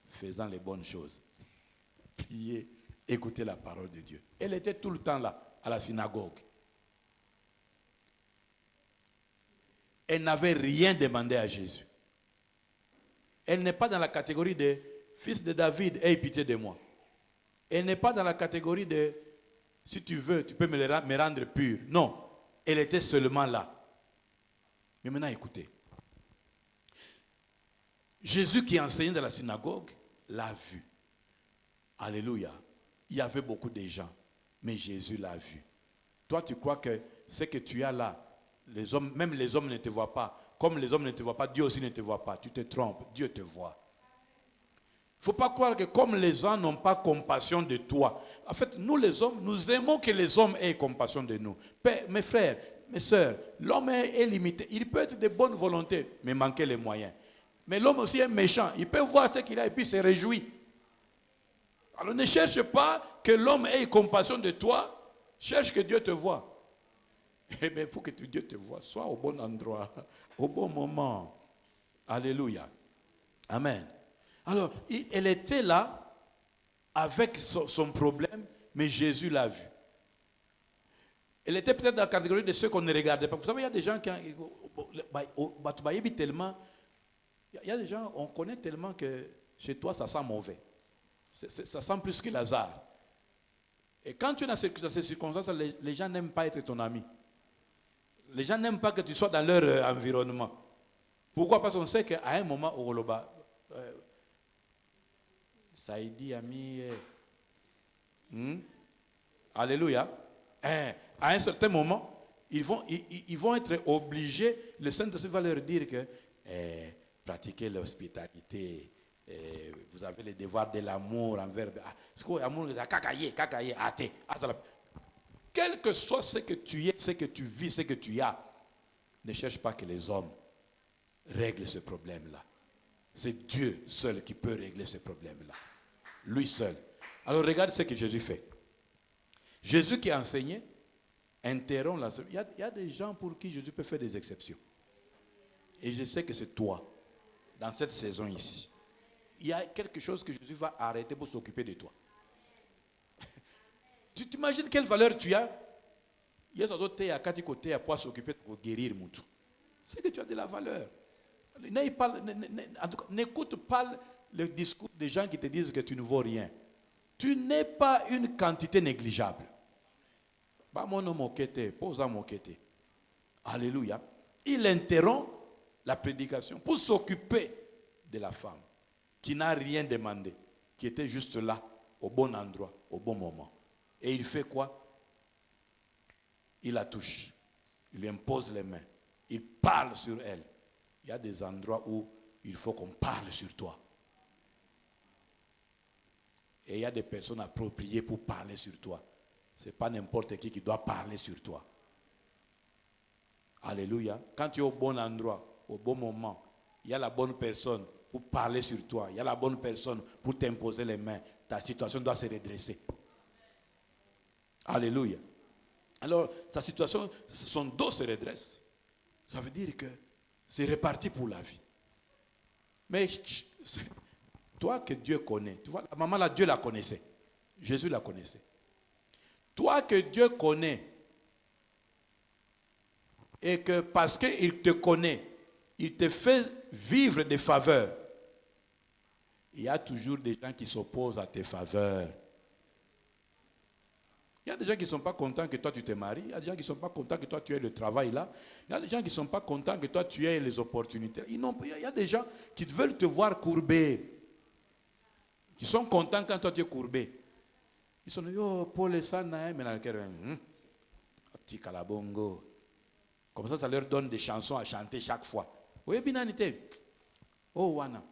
faisant les bonnes choses. Priez, écoutez la parole de Dieu. Elle était tout le temps là, à la synagogue. Elle n'avait rien demandé à Jésus. Elle n'est pas dans la catégorie de fils de David, aie pitié de moi. Elle n'est pas dans la catégorie de si tu veux, tu peux me rendre pur. Non, elle était seulement là. Mais maintenant, écoutez. Jésus qui enseignait dans la synagogue l'a vu. Alléluia. Il y avait beaucoup de gens, mais Jésus l'a vu. Toi, tu crois que ce que tu as là, les hommes, même les hommes ne te voient pas. Comme les hommes ne te voient pas, Dieu aussi ne te voit pas. Tu te trompes, Dieu te voit. Il ne faut pas croire que comme les gens n'ont pas compassion de toi. En fait, nous les hommes, nous aimons que les hommes aient compassion de nous. Père, mes frères, mes sœurs, l'homme est limité. Il peut être de bonne volonté, mais manquer les moyens. Mais l'homme aussi est méchant. Il peut voir ce qu'il a et puis se réjouit. Alors ne cherche pas que l'homme ait compassion de toi. Cherche que Dieu te voie. Eh bien, pour que Dieu te voie, sois au bon endroit, au bon moment. Alléluia. Amen. Alors, elle était là avec son problème, mais Jésus l'a vu. Elle était peut-être dans la catégorie de ceux qu'on ne regardait pas. Vous savez, il y a des gens qui... Il y a des gens, on connaît tellement que chez toi, ça sent mauvais. Ça sent plus que Lazare. Et quand tu es dans ces circonstances, les gens n'aiment pas être ton ami. Les gens n'aiment pas que tu sois dans leur environnement. Pourquoi? Parce qu'on sait qu'à un moment, au Goloba, Saïdi, ami, alléluia. À un certain moment, ils vont être obligés, le Saint-Esprit va leur dire que pratiquez l'hospitalité, vous avez le devoir de l'amour envers. Quel que soit ce que tu es, ce que tu vis, ce que tu as, ne cherche pas que les hommes règlent ce problème-là. C'est Dieu seul qui peut régler ce problème-là. Lui seul. Alors regarde ce que Jésus fait. Jésus qui a enseigné, interrompt la... Il y a des gens pour qui Jésus peut faire des exceptions. Et je sais que c'est toi, dans cette saison ici. Il y a quelque chose que Jésus va arrêter pour s'occuper de toi. Tu t'imagines quelle valeur tu as? Il y a des autres à quatre côtés pour s'occuper de guérir Moutou. C'est que tu as de la valeur. N'écoute pas le discours des gens qui te disent que tu ne vaux rien. Tu n'es pas une quantité négligeable. Alléluia. Il interrompt la prédication pour s'occuper de la femme qui n'a rien demandé, qui était juste là, au bon endroit, au bon moment. Et il fait quoi? Il la touche. Il lui impose les mains. Il parle sur elle. Il y a des endroits où il faut qu'on parle sur toi. Et il y a des personnes appropriées pour parler sur toi. Ce n'est pas n'importe qui doit parler sur toi. Alléluia. Quand tu es au bon endroit, au bon moment, il y a la bonne personne pour parler sur toi. Il y a la bonne personne pour t'imposer les mains. Ta situation doit se redresser. Alléluia. Alors, ta situation, son dos se redresse. Ça veut dire que c'est reparti pour la vie. Mais toi que Dieu connaît, tu vois, la maman là, Dieu la connaissait. Jésus la connaissait. Toi que Dieu connaît, et que parce qu'il te connaît, il te fait vivre des faveurs. Il y a toujours des gens qui s'opposent à tes faveurs. Il y a des gens qui ne sont pas contents que toi tu te maries. Il y a des gens qui ne sont pas contents que toi tu aies le travail là. Il y a des gens qui ne sont pas contents que toi tu aies les opportunités. Il y a des gens qui veulent te voir courbé. Qui sont contents quand toi tu es courbé. Ils sont dit, oh, Paul et Sana, mais dans le cœur, bongo. Comme ça leur donne des chansons à chanter chaque fois. Vous voyez, binanité. Oh, Wana.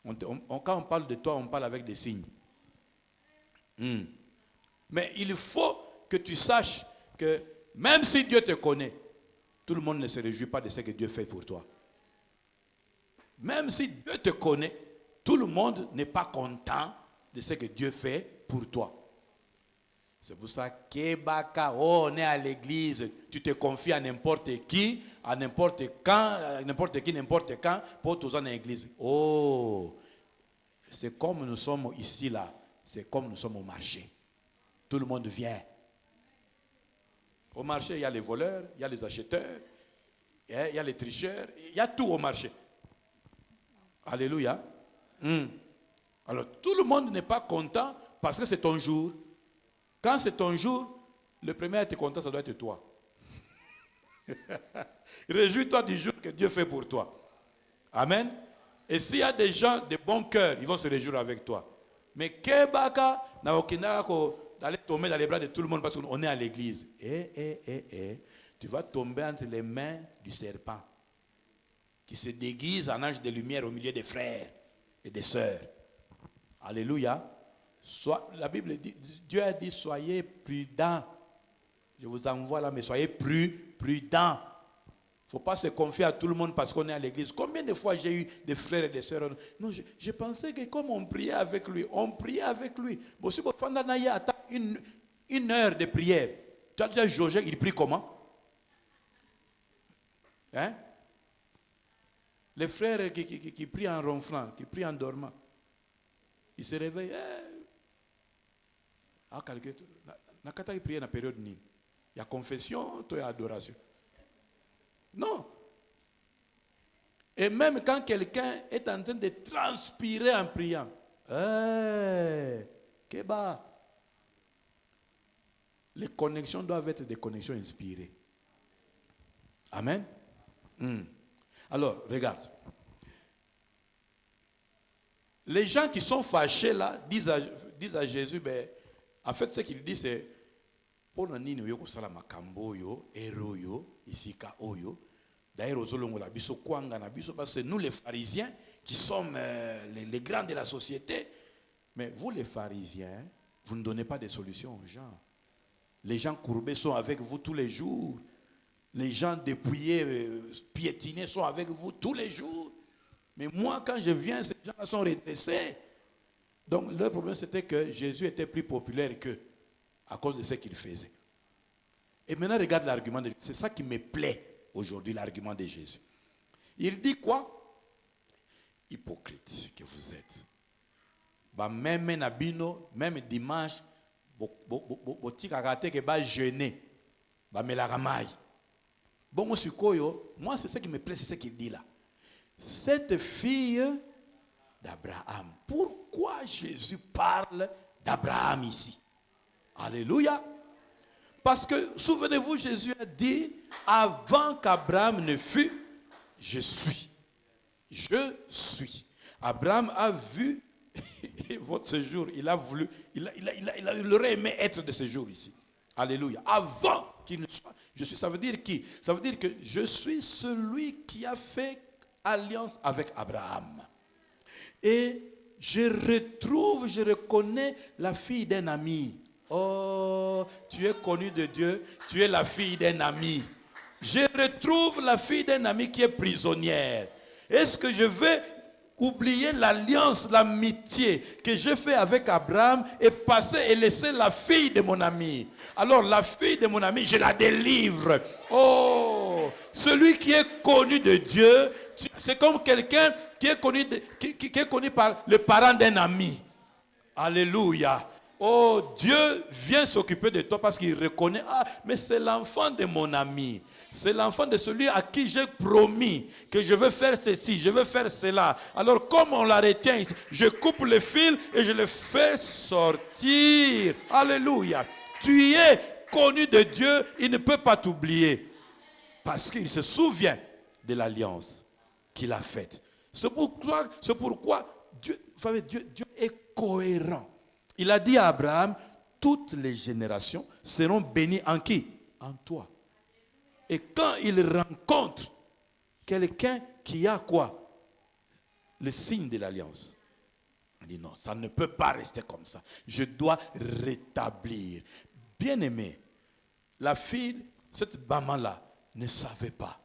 Quand on parle de toi, on parle avec des signes. Mais il faut que tu saches que même si Dieu te connaît, tout le monde ne se réjouit pas de ce que Dieu fait pour toi. Même si Dieu te connaît, tout le monde n'est pas content de ce que Dieu fait pour toi. C'est pour ça que on est à l'église, tu te confies à n'importe qui, à n'importe quand, n'importe quand, pour tous en l'église. Oh, c'est comme nous sommes ici là, c'est comme nous sommes au marché. Tout le monde vient. Au marché, il y a les voleurs, il y a les acheteurs, il y a les tricheurs, il y a tout au marché. Alléluia. Alors, tout le monde n'est pas content parce que c'est ton jour. Quand c'est ton jour, le premier à être content, ça doit être toi. Réjouis-toi du jour que Dieu fait pour toi. Amen. Et s'il y a des gens de bon cœur, ils vont se réjouir avec toi. Mais Kebaka, d'aller tomber dans les bras de tout le monde parce qu'on est à l'église. Tu vas tomber entre les mains du serpent qui se déguise en ange de lumière au milieu des frères et des sœurs. Alléluia. La Bible dit, Dieu a dit, soyez prudents. Je vous envoie là, mais soyez prudents. Il ne faut pas se confier à tout le monde parce qu'on est à l'église. Combien de fois j'ai eu des frères et des sœurs? Non, je pensais que comme on priait avec lui, Bon, si vous attend une heure de prière, tu as déjà jaugé, il prie comment? Hein? Les frères qui prient en ronflant, qui prient en dormant, ils se réveillent. Il prie dans la période ni. Il y a confession, il y a adoration. Non. Et même quand quelqu'un est en train de transpirer en priant, les connexions doivent être des connexions inspirées. Amen. Alors, regarde. Les gens qui sont fâchés là disent à Jésus, en fait, ce qu'il dit, c'est pour nini yo kosala makambo yo, ero yo, isika oyo. D'ailleurs, ozolongola biso kwanga na biso parce que nous les pharisiens qui sommes les grands de la société, mais vous les pharisiens, vous ne donnez pas de solutions aux gens. Les gens courbés sont avec vous tous les jours. Les gens dépouillés, piétinés sont avec vous tous les jours. Mais moi, quand je viens, ces gens sont redressés. Donc, leur problème, c'était que Jésus était plus populaire qu'eux à cause de ce qu'il faisait. Et maintenant, regarde l'argument de Jésus. C'est ça qui me plaît aujourd'hui, l'argument de Jésus. Il dit quoi? Hypocrite que vous êtes. Même nabino, même dimanche, botikakate que ba jeûner, ba melaramai. Bon, moi, c'est ce qui me plaît, c'est ce qu'il dit là. Cette fille d'Abraham. Pourquoi Jésus parle d'Abraham ici? Alléluia. Parce que, souvenez-vous, Jésus a dit, avant qu'Abraham ne fût, je suis. Je suis. Abraham a vu votre séjour. Il a voulu, il aurait aimé être de séjour ici. Alléluia. Avant qu'il ne soit, je suis. Ça veut dire qui? Ça veut dire que je suis celui qui a fait alliance avec Abraham. Et je reconnais la fille d'un ami. Oh, tu es connu de Dieu, tu es la fille d'un ami. Je retrouve la fille d'un ami qui est prisonnière. Est-ce que je vais oublier l'alliance, l'amitié que j'ai fait avec Abraham et passer et laisser la fille de mon ami? Alors la fille de mon ami, je la délivre. Oh, celui qui est connu de Dieu, c'est comme quelqu'un qui est connu par le parent d'un ami. Alléluia. Oh, Dieu vient s'occuper de toi parce qu'il reconnaît, mais c'est l'enfant de mon ami. C'est l'enfant de celui à qui j'ai promis que je veux faire ceci, je veux faire cela. Alors, comme on la retient ici, je coupe le fil et je le fais sortir. Alléluia. tu es connu de Dieu, il ne peut pas t'oublier. Parce qu'il se souvient de l'alliance qu'il a faite. C'est pourquoi Dieu, vous savez, Dieu est cohérent. Il a dit à Abraham, toutes les générations seront bénies en qui? En toi. Et quand il rencontre quelqu'un qui a quoi? Le signe de l'alliance. Il dit non, ça ne peut pas rester comme ça. Je dois rétablir. Bien aimé, la fille, cette maman-là, ne savait pas.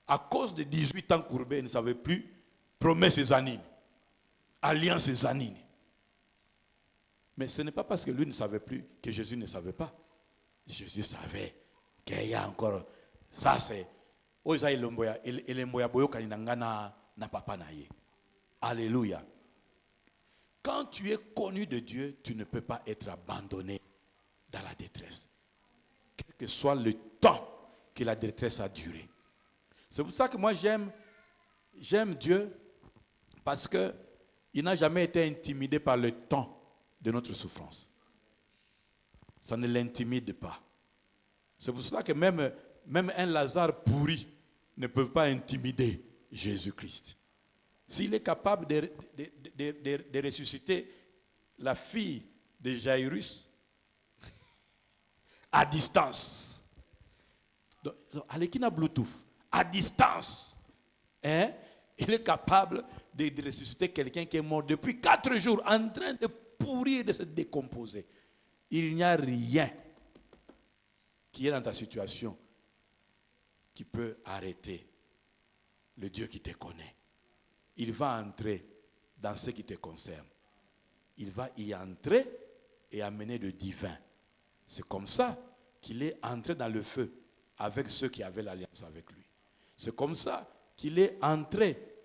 À cause de 18 ans courbés, elle ne savait plus promesse et zanine, alliance et zanine. Mais ce n'est pas parce que lui ne savait plus que Jésus ne savait pas. Jésus savait qu'il y a encore. Ça, c'est. Alléluia. Quand tu es connu de Dieu, tu ne peux pas être abandonné dans la détresse. Quel que soit le temps que la détresse a duré. C'est pour ça que moi j'aime Dieu, parce qu'il n'a jamais été intimidé par le temps de notre souffrance. Ça ne l'intimide pas. C'est pour cela que même un Lazare pourri ne peut pas intimider Jésus-Christ. S'il est capable de ressusciter la fille de Jairus à distance, avec une Bluetooth, à distance, hein, il est capable de ressusciter quelqu'un qui est mort depuis 4 jours, en train de pourrir, de se décomposer. Il n'y a rien qui est dans ta situation qui peut arrêter le Dieu qui te connaît. Il va entrer dans ce qui te concerne. Il va y entrer et amener le divin. C'est comme ça qu'il est entré dans le feu avec ceux qui avaient l'alliance avec lui. C'est comme ça qu'il est entré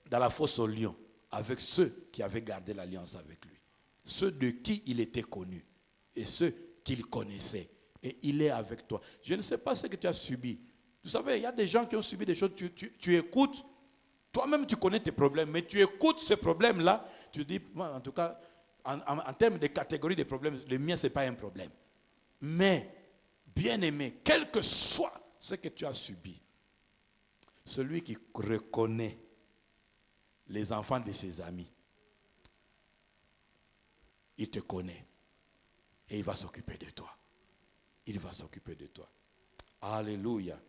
dans la fosse aux lions avec ceux qui avaient gardé l'alliance avec lui. Ceux de qui il était connu et ceux qu'il connaissait. Et il est avec toi. Je ne sais pas ce que tu as subi. Vous savez, il y a des gens qui ont subi des choses, tu écoutes, toi-même tu connais tes problèmes, mais tu écoutes ces problèmes-là, tu dis, moi, en tout cas, en termes de catégorie de problèmes, le mien, ce n'est pas un problème. Mais, bien aimé, quel que soit ce que tu as subi, celui qui reconnaît les enfants de ses amis, il te connaît et il va s'occuper de toi. Il va s'occuper de toi. Alléluia.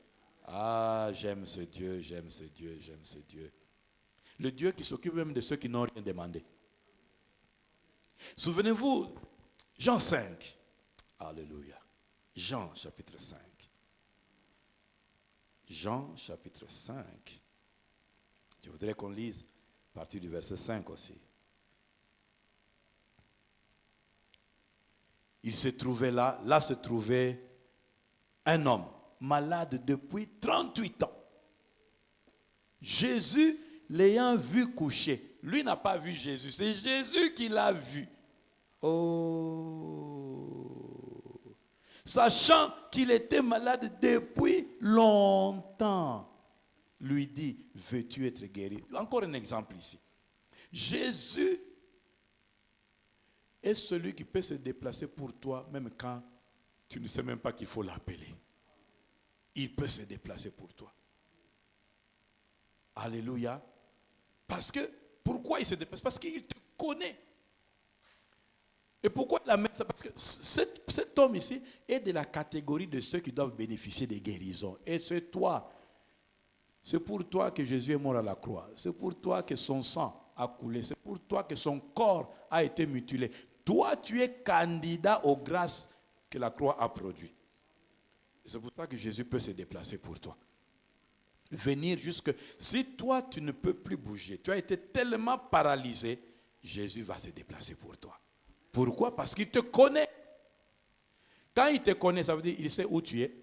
Ah, j'aime ce Dieu, j'aime ce Dieu, j'aime ce Dieu. Le Dieu qui s'occupe même de ceux qui n'ont rien demandé. Souvenez-vous, Jean 5. Alléluia. Jean chapitre 5. Jean chapitre 5. Je voudrais qu'on lise à partir du verset 5 aussi. Il se trouvait là se trouvait un homme malade depuis 38 ans. Jésus l'ayant vu coucher, lui n'a pas vu Jésus, c'est Jésus qui l'a vu. Oh! Sachant qu'il était malade depuis longtemps, lui dit, veux-tu être guéri? Encore un exemple ici. Jésus est celui qui peut se déplacer pour toi, même quand tu ne sais même pas qu'il faut l'appeler. Il peut se déplacer pour toi. Alléluia. Parce que, pourquoi il se déplace? Parce qu'il te connaît. Et pourquoi il amène ça? Parce que cet homme ici est de la catégorie de ceux qui doivent bénéficier des guérisons. Et c'est toi. C'est pour toi que Jésus est mort à la croix. C'est pour toi que son sang a coulé. C'est pour toi que son corps a été mutilé. Toi, tu es candidat aux grâces que la croix a produites. C'est pour ça que Jésus peut se déplacer pour toi. Venir jusque... Si toi, tu ne peux plus bouger, tu as été tellement paralysé, Jésus va se déplacer pour toi. Pourquoi? Parce qu'il te connaît. Quand il te connaît, ça veut dire qu'il sait où tu es.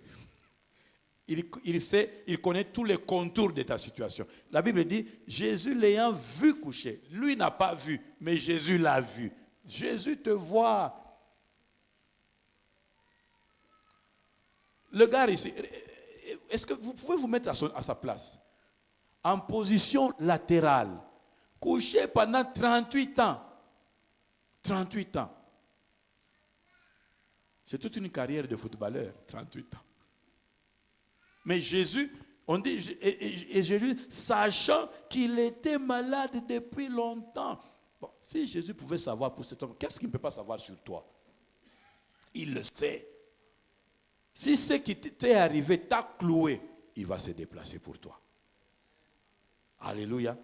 Il connaît tous les contours de ta situation. La Bible dit, Jésus l'ayant vu coucher, lui n'a pas vu, mais Jésus l'a vu. Jésus te voit. Le gars ici, est-ce que vous pouvez vous mettre à sa place? En position latérale, couché pendant 38 ans. 38 ans. C'est toute une carrière de footballeur, 38 ans. Mais Jésus, on dit, et Jésus, sachant qu'il était malade depuis longtemps. Bon, si Jésus pouvait savoir pour cet homme, qu'est-ce qu'il ne peut pas savoir sur toi? Il le sait. Si ce qui t'est arrivé t'a cloué, il va se déplacer pour toi. Alléluia.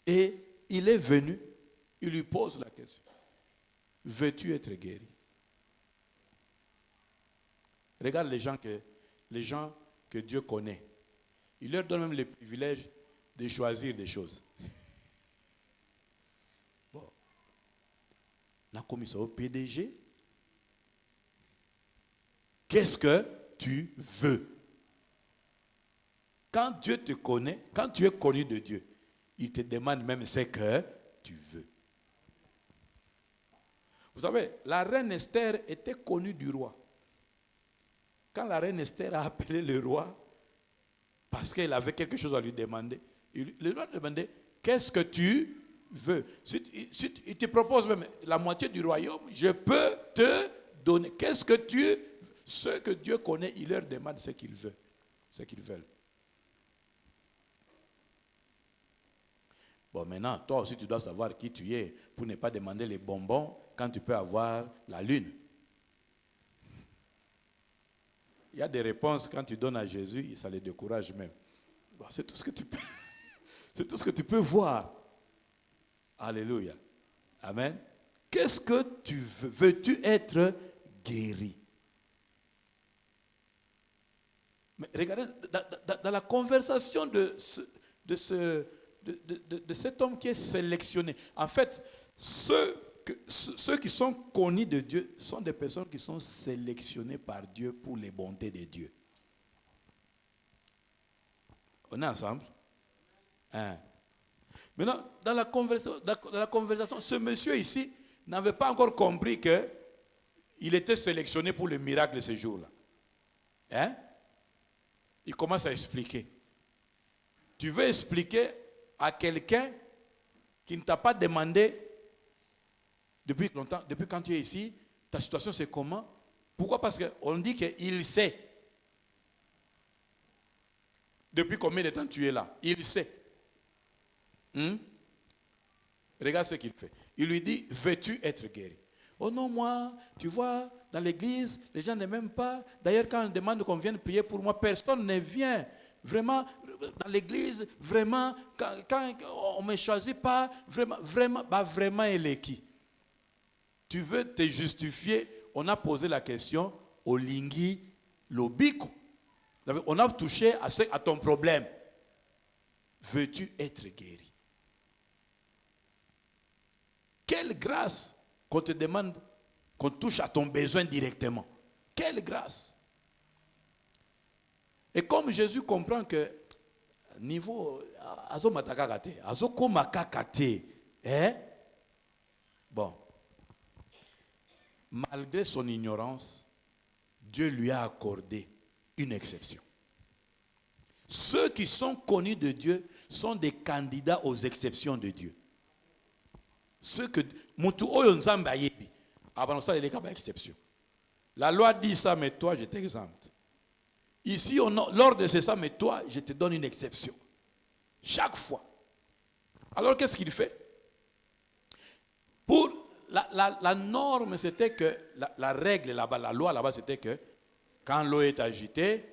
Et il est venu, il lui pose la question. Veux-tu être guéri? Regarde les gens que Dieu connaît. Il leur donne même le privilège de choisir des choses. Bon. La commission au PDG. Qu'est-ce que tu veux? Quand Dieu te connaît, quand tu es connu de Dieu, il te demande même ce que tu veux. Vous savez, la reine Esther était connue du roi. Quand la reine Esther a appelé le roi, parce qu'elle avait quelque chose à lui demander, le roi demandait, qu'est-ce que tu veux? Si il te propose même la moitié du royaume, je peux te donner. Qu'est-ce que tu veux? Ceux que Dieu connaît, il leur demande ce qu'ils veulent. Ce qu'ils veulent. Bon, maintenant, toi aussi, tu dois savoir qui tu es pour ne pas demander les bonbons quand tu peux avoir la lune. Il y a des réponses, quand tu donnes à Jésus, ça les décourage même. Bon, c'est tout ce que tu peux. C'est tout ce que tu peux voir. Alléluia. Amen. Qu'est-ce que tu veux? Veux-tu être guéri? Mais regardez, dans la conversation de cet homme qui est sélectionné, en fait, ceux qui sont connus de Dieu sont des personnes qui sont sélectionnées par Dieu pour les bontés de Dieu. On est ensemble? Hein? Maintenant, dans la conversation, ce monsieur ici n'avait pas encore compris qu'il était sélectionné pour le miracle de ce jour-là. Hein? Il commence à expliquer. Tu veux expliquer à quelqu'un qui ne t'a pas demandé depuis longtemps, depuis quand tu es ici, ta situation c'est comment? Pourquoi? Parce qu'on dit qu'il sait. Depuis combien de temps tu es là? Il sait. Regarde ce qu'il fait. Il lui dit, veux-tu être guéri? Oh non, moi, tu vois, dans l'église, les gens ne m'aiment pas. D'ailleurs, quand on demande qu'on vienne prier pour moi, personne ne vient. Vraiment, dans l'église, vraiment, quand on ne me choisit pas, vraiment, elle est qui? Tu veux te justifier? On a posé la question au Lingui Lobiko. On a touché à ton problème. Veux-tu être guéri? Quelle grâce qu'on te demande, qu'on touche à ton besoin directement. Quelle grâce! Et comme Jésus comprend que niveau azo matakakate, azo komakakate, bon, malgré son ignorance, Dieu lui a accordé une exception. Ceux qui sont connus de Dieu sont des candidats aux exceptions de Dieu. Ceux que mutu oyo nzambe ayebi abanosa les cas exception. La loi dit ça, mais toi je t'exempte. Ici lors de ça, mais toi je te donne une exception. Chaque fois. Alors qu'est-ce qu'il fait? Pour la norme, c'était que la règle là-bas, la loi là-bas, c'était que quand l'eau est agitée,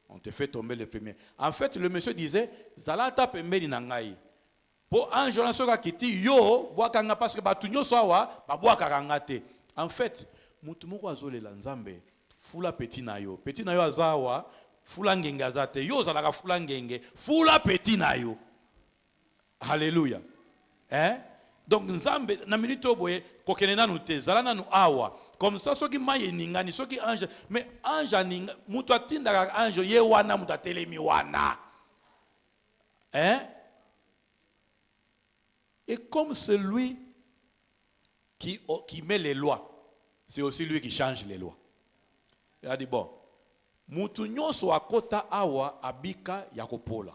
on te fait tomber le premier. En fait, le monsieur disait, Zalata pembeni nangai. Pour un jour, qui dit yo, parce que batunyo sawa, babouaka rangate. En fait, mutumoko azole la nzambe, fula petit na yo azawa, fula ngengazate, yo zalaka fula ngenge, fula petit na yo. Alléluia. Hein? Donc nzambe na minute oboye kokenena nu te zalana nu awa. Comme ça soki maye ningani soki ange, mais ange ninga mutu atinda ange ye wana mutatelemi wana. Hein? Et comme celui qui met les lois, c'est aussi lui qui change les lois. Il a dit, bon, mutu nyonso akota awa abika yakopola.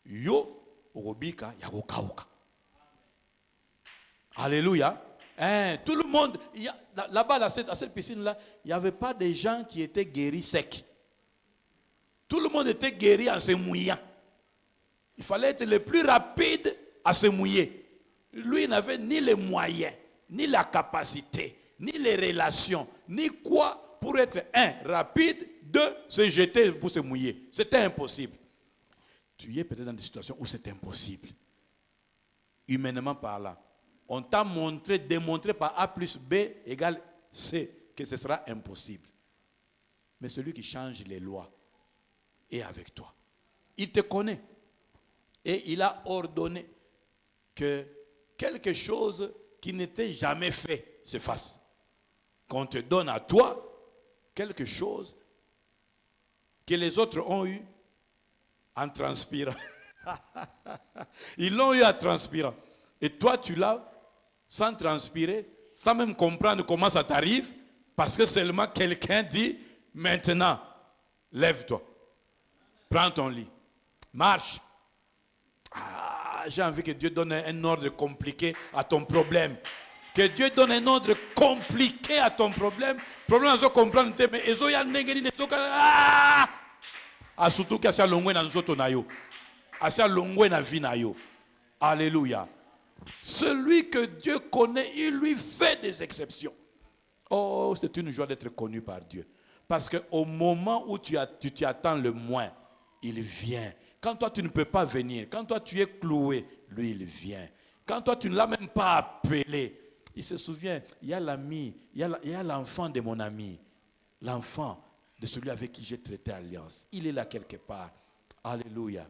Yo, obika yakokauka. Alléluia. Hein, tout le monde, là-bas, à cette piscine-là, il n'y avait pas des gens qui étaient guéris secs. Tout le monde était guéri en se mouillant. Il fallait être le plus rapide à se mouiller. Lui n'avait ni les moyens, ni la capacité, ni les relations, ni quoi pour être, un, rapide, deux, se jeter pour se mouiller. C'était impossible. Tu es peut-être dans des situations où c'est impossible. Humainement parlant. On t'a démontré par A plus B égale C que ce sera impossible. Mais celui qui change les lois est avec toi. Il te connaît. Et il a ordonné que quelque chose qui n'était jamais fait se fasse. Qu'on te donne à toi quelque chose que les autres ont eu en transpirant. Ils l'ont eu en transpirant. Et toi, tu l'as sans transpirer, sans même comprendre comment ça t'arrive, parce que seulement quelqu'un dit, maintenant, lève-toi, prends ton lit, marche. Ah, j'ai envie que Dieu donne un ordre compliqué à ton problème. Que Dieu donne un ordre compliqué à ton problème. Problème, je comprends, mais ils ont négri, ah, surtout qu'il y a longwe dans joto na yo, asia longwe na vie na yo. Alléluia. Celui que Dieu connaît, il lui fait des exceptions. Oh, c'est une joie d'être connu par Dieu. Parce qu'au moment où tu t'y attends le moins, il vient. Quand toi tu ne peux pas venir, quand toi tu es cloué, lui il vient. Quand toi tu ne l'as même pas appelé, il se souvient, il y a l'ami, il y a l'enfant de mon ami, l'enfant de celui avec qui j'ai traité alliance. Il est là quelque part. Alléluia.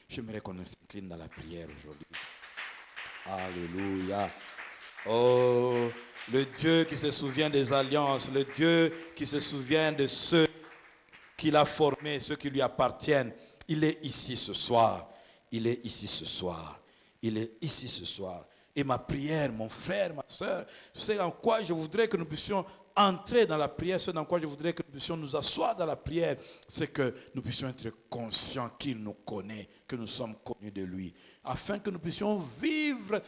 J'aimerais qu'on s'incline dans la prière aujourd'hui. Alléluia. Oh, le Dieu qui se souvient des alliances, le Dieu qui se souvient de ceux qu'il a formés, ceux qui lui appartiennent. Il est ici ce soir. Il est ici ce soir. Il est ici ce soir. Et ma prière, mon frère, ma soeur, c'est en quoi je voudrais que nous puissions entrer dans la prière, c'est dans quoi je voudrais que nous puissions nous asseoir dans la prière, c'est que nous puissions être conscients qu'il nous connaît, que nous sommes connus de lui, afin que nous puissions vivre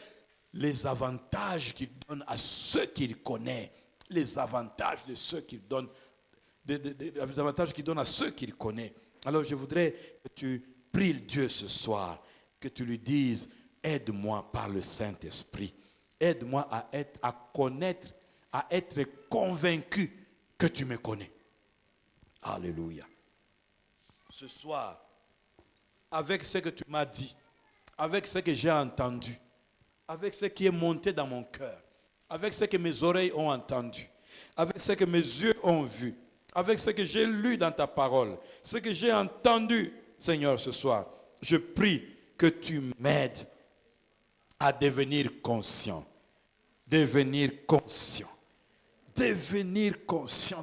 les avantages qu'il donne à ceux qu'il connaît, les avantages de ceux qu'il donne, les avantages qu'il donne à ceux qu'il connaît. Alors je voudrais que tu pries Dieu ce soir, que tu lui dises, aide-moi par le Saint-Esprit, aide-moi à connaître, à être convaincu que tu me connais. Alléluia. Ce soir, avec ce que tu m'as dit, avec ce que j'ai entendu, avec ce qui est monté dans mon cœur, avec ce que mes oreilles ont entendu, avec ce que mes yeux ont vu, avec ce que j'ai lu dans ta parole, ce que j'ai entendu, Seigneur, ce soir, je prie que tu m'aides à devenir conscient, devenir conscient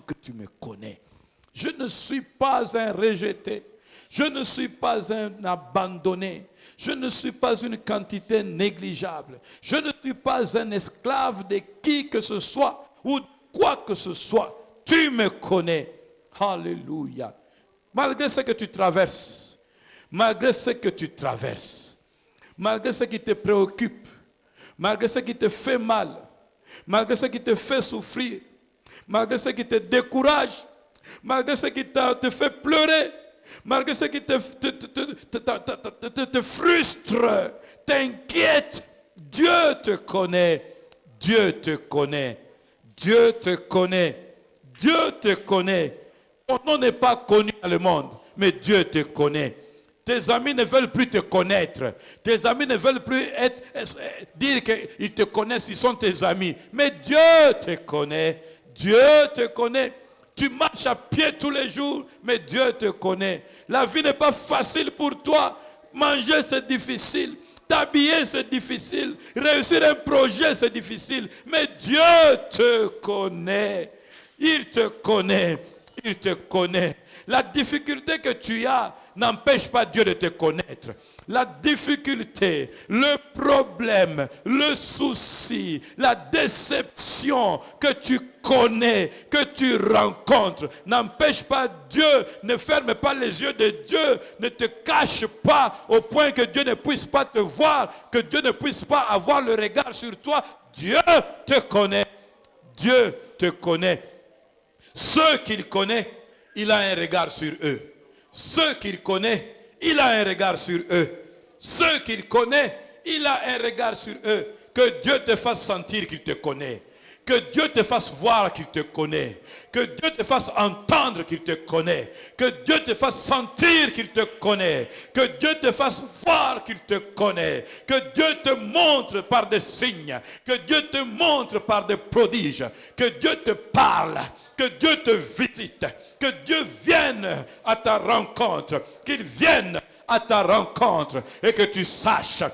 que tu me connais. Je ne suis pas un rejeté, je ne suis pas un abandonné, je ne suis pas une quantité négligeable, je ne suis pas un esclave de qui que ce soit ou quoi que ce soit. Tu me connais. Alléluia. Malgré ce que tu traverses, malgré ce que tu traverses, malgré ce qui te préoccupe, malgré ce qui te fait mal, malgré ce qui te fait souffrir, malgré ce qui te décourage, malgré ce qui te fait pleurer, malgré ce qui te frustre, t'inquiète, Dieu te connaît, Dieu te connaît, Dieu te connaît, Dieu te connaît. Ton nom n'est pas connu dans le monde, mais Dieu te connaît. Tes amis ne veulent plus te connaître. Tes amis ne veulent plus dire qu'ils te connaissent, ils sont tes amis. Mais Dieu te connaît. Dieu te connaît. Tu marches à pied tous les jours, mais Dieu te connaît. La vie n'est pas facile pour toi. Manger, c'est difficile. T'habiller, c'est difficile. Réussir un projet, c'est difficile. Mais Dieu te connaît. Il te connaît. Il te connaît. La difficulté que tu as, n'empêche pas Dieu de te connaître. La difficulté, le problème, le souci, la déception que tu connais, que tu rencontres, n'empêche pas Dieu, ne ferme pas les yeux de Dieu, ne te cache pas au point que Dieu ne puisse pas te voir, que Dieu ne puisse pas avoir le regard sur toi. Dieu te connaît. Dieu te connaît. Ceux qu'il connaît, il a un regard sur eux. Ceux qu'il connaît, il a un regard sur eux. Ceux qu'il connaît, il a un regard sur eux. Que Dieu te fasse sentir qu'il te connaît. Que Dieu te fasse voir qu'il te connaît. Que Dieu te fasse entendre qu'il te connaît. Que Dieu te fasse sentir qu'il te connaît. Que Dieu te fasse voir qu'il te connaît. Que Dieu te montre par des signes. Que Dieu te montre par des prodiges. Que Dieu te parle. Que Dieu te visite. Que Dieu vienne à ta rencontre. Qu'il vienne à ta rencontre et que tu saches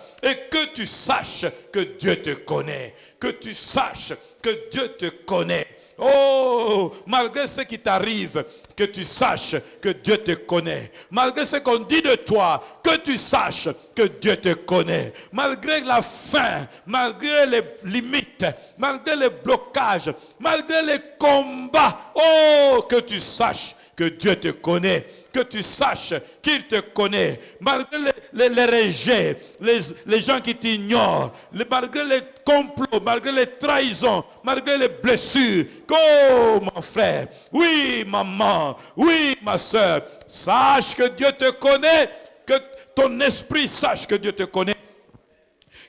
que Dieu te connaît, que tu saches que Dieu te connaît. Oh, malgré ce qui t'arrive, que tu saches que Dieu te connaît. Malgré ce qu'on dit de toi, que tu saches que Dieu te connaît. Malgré la faim, malgré les limites, malgré les blocages, malgré les combats, oh, que tu saches que Dieu te connaît, que tu saches qu'il te connaît, malgré les rejets, les gens qui t'ignorent, malgré les complots, malgré les trahisons, malgré les blessures. Oh mon frère, oui maman, oui ma soeur, sache que Dieu te connaît, que ton esprit sache que Dieu te connaît,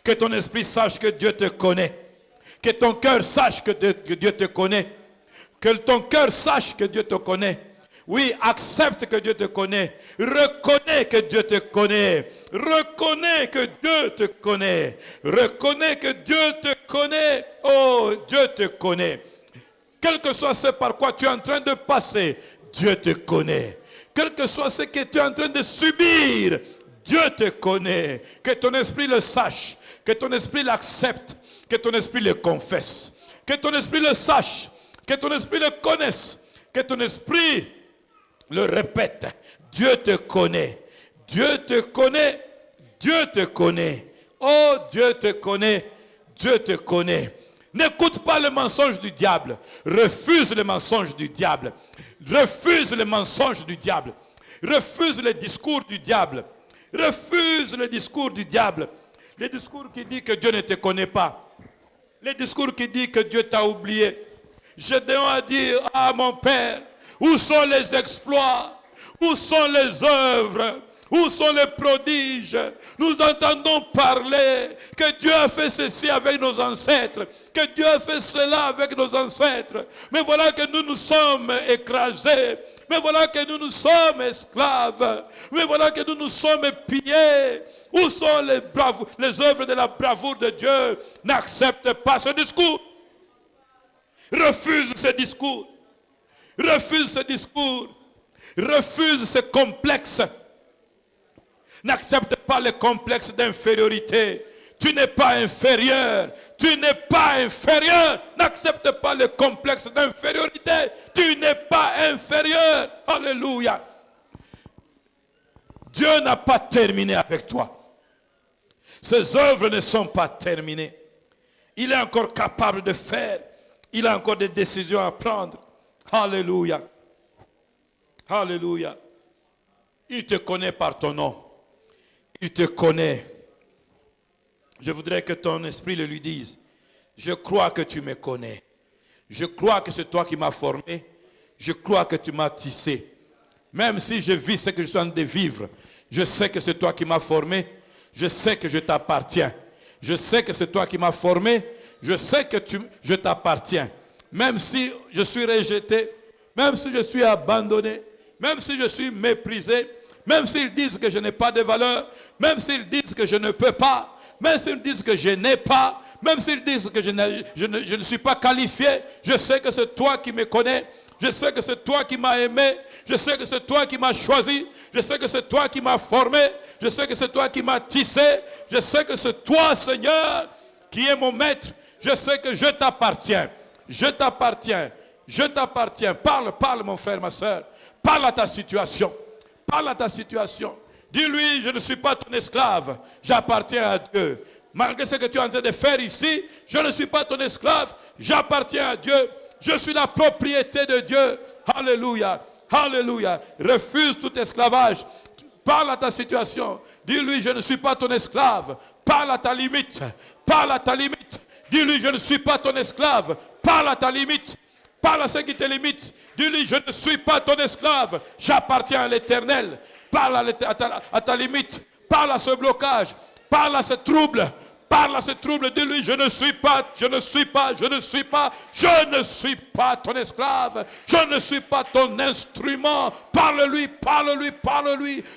que ton esprit sache que Dieu te connaît, que ton cœur sache que Dieu te connaît, que ton cœur sache que Dieu te connaît. Oui, accepte que Dieu te connaît. Reconnais que Dieu te connaît. Reconnais que Dieu te connaît. Reconnais que Dieu te connaît. Oh, Dieu te connaît. Quel que soit ce par quoi tu es en train de passer, Dieu te connaît. Quel que soit ce que tu es en train de subir, Dieu te connaît. Que ton esprit le sache. Que ton esprit l'accepte. Que ton esprit le confesse. Que ton esprit le sache. Que ton esprit le connaisse. Que ton esprit le répète. Dieu te connaît. Dieu te connaît. Dieu te connaît. Oh, Dieu te connaît. Dieu te connaît. N'écoute pas le mensonge du diable. Refuse le mensonge du diable. Refuse le mensonge du diable. Refuse le discours du diable. Refuse le discours du diable. Le discours qui dit que Dieu ne te connaît pas. Le discours qui dit que Dieu t'a oublié. Je dois dire, ah mon Père, où sont les exploits? Où sont les œuvres? Où sont les prodiges? Nous entendons parler que Dieu a fait ceci avec nos ancêtres, que Dieu a fait cela avec nos ancêtres. Mais voilà que nous nous sommes écrasés. Mais voilà que nous nous sommes esclaves. Mais voilà que nous nous sommes pillés. Où sont les œuvres de la bravoure de Dieu? N'accepte pas ce discours. Refuse ce discours. Refuse ce discours. Refuse ce complexe. N'accepte pas le complexe d'infériorité. Tu n'es pas inférieur. Tu n'es pas inférieur. N'accepte pas le complexe d'infériorité. Tu n'es pas inférieur. Alléluia. Dieu n'a pas terminé avec toi. Ses œuvres ne sont pas terminées. Il est encore capable de faire. Il a encore des décisions à prendre. Alléluia. Alléluia. Il te connaît par ton nom. Il te connaît. Je voudrais que ton esprit le lui dise. Je crois que tu me connais. Je crois que c'est toi qui m'as formé. Je crois que tu m'as tissé. Même si je vis ce que je suis en train de vivre, je sais que c'est toi qui m'as formé. Je sais que je t'appartiens. Je sais que c'est toi qui m'as formé. Je sais que je t'appartiens. Même si je suis rejeté, même si je suis abandonné, même si je suis méprisé, même s'ils disent que je n'ai pas de valeur, même s'ils disent que je ne peux pas, même s'ils disent que je n'ai pas, même s'ils disent que je ne suis pas qualifié, je sais que c'est toi qui me connais. Je sais que c'est toi qui m'as aimé. Je sais que c'est toi qui m'as choisi. Je sais que c'est toi qui m'as formé. Je sais que c'est toi qui m'as tissé. Je sais que c'est toi, Seigneur, qui est mon maître. Je sais que je t'appartiens. Je t'appartiens. Je t'appartiens. Parle, parle, mon frère, ma soeur. Parle à ta situation. Parle à ta situation. Dis-lui, je ne suis pas ton esclave, j'appartiens à Dieu. Malgré ce que tu es en train de faire ici, je ne suis pas ton esclave, j'appartiens à Dieu. Je suis la propriété de Dieu. Alléluia. Alléluia. Refuse tout esclavage. Parle à ta situation. Dis-lui, je ne suis pas ton esclave. Parle à ta limite. Parle à ta limite. Dis-lui, je ne suis pas ton esclave. Parle à ta limite. Parle à ceux qui te limitent. Dis-lui, je ne suis pas ton esclave. J'appartiens à l'Éternel. Parle à ta limite. Parle à ce blocage. Parle à ce trouble. Parle à ce trouble. Dis-lui, je ne suis pas ton esclave. Je ne suis pas ton instrument. Parle-lui.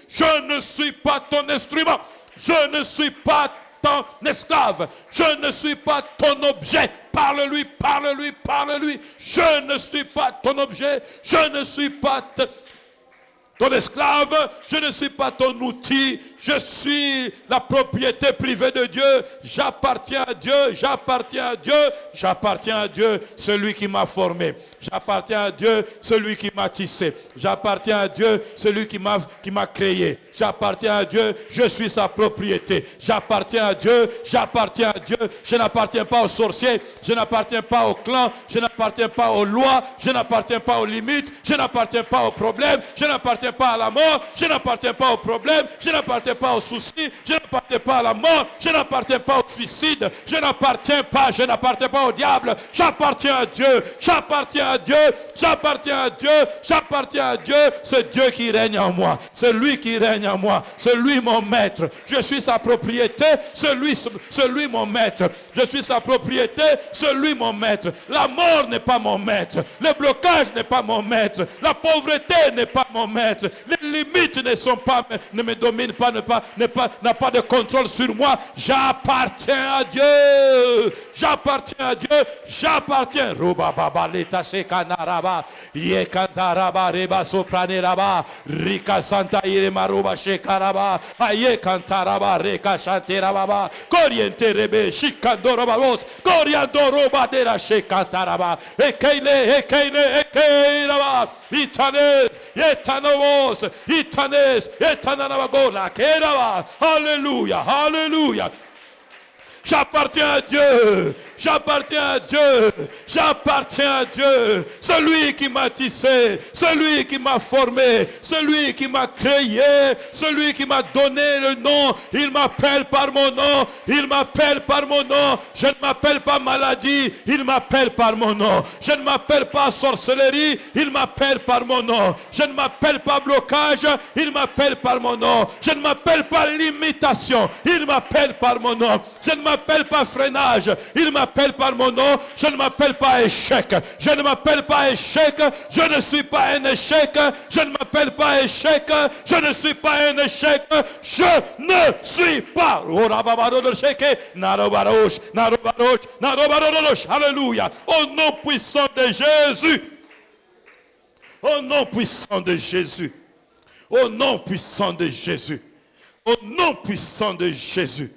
Je ne suis pas ton instrument. Je ne suis pas ton esclave. Je ne suis pas ton objet. Parle-lui. Je ne suis pas ton objet. Je ne suis pas ton esclave. Je ne suis pas ton outil. Je suis la propriété privée de Dieu. J'appartiens à Dieu. J'appartiens à Dieu, celui qui m'a formé. J'appartiens à Dieu, celui qui m'a tissé. J'appartiens à Dieu, celui qui m'a créé. J'appartiens à Dieu, je suis sa propriété. J'appartiens à Dieu. Je n'appartiens pas aux sorciers. Je n'appartiens pas au clan. Je n'appartiens pas aux lois. Je n'appartiens pas aux limites. Je n'appartiens pas aux problèmes. Je n'appartiens pas à la mort. Je n'appartiens pas aux problèmes. Je n'appartiens pas aux soucis. Je n'appartiens pas à la mort. Je n'appartiens pas au suicide. Je n'appartiens pas au diable. J'appartiens à Dieu. C'est Dieu qui règne en moi. C'est lui qui règne en moi. C'est lui mon maître. Je suis sa propriété. C'est lui mon maître. Je suis sa propriété. C'est lui mon maître. La mort n'est pas mon maître. Le blocage n'est pas mon maître. La pauvreté n'est pas mon maître. Les limites ne me dominent pas, n'a pas de contrôle sur moi. J'appartiens à Dieu. J'appartiens. Roba baba leta shekanaraba. Yekantaraba reba sopranelaba. Rika santa irema roba shekaraba. Aye kantaraba reka shanteraba. Koriente rebe shikandoroba vos. Koriandoroba dera shekantaraba. Ekeiraba. Itanes, etanovos, itanes, etananabagola, keraba. Alléluia. J'appartiens à Dieu. Celui qui m'a tissé, celui qui m'a formé, celui qui m'a créé, celui qui m'a donné le nom. Il m'appelle par mon nom. Je ne m'appelle pas maladie. Il m'appelle par mon nom. Je ne m'appelle pas sorcellerie. Il m'appelle par mon nom. Je ne m'appelle pas blocage. Il m'appelle par mon nom. Je ne m'appelle pas limitation. Il m'appelle par mon nom. Je ne m'appelle pas freinage. Il m'appelle par mon nom. Je ne m'appelle pas échec. Je ne suis pas un échec. Je ne m'appelle pas échec. Je ne suis pas un échec. Je ne suis pas. Alléluia. Au nom puissant de Jésus. Au nom puissant de Jésus. Au nom puissant de Jésus. Au nom puissant de Jésus.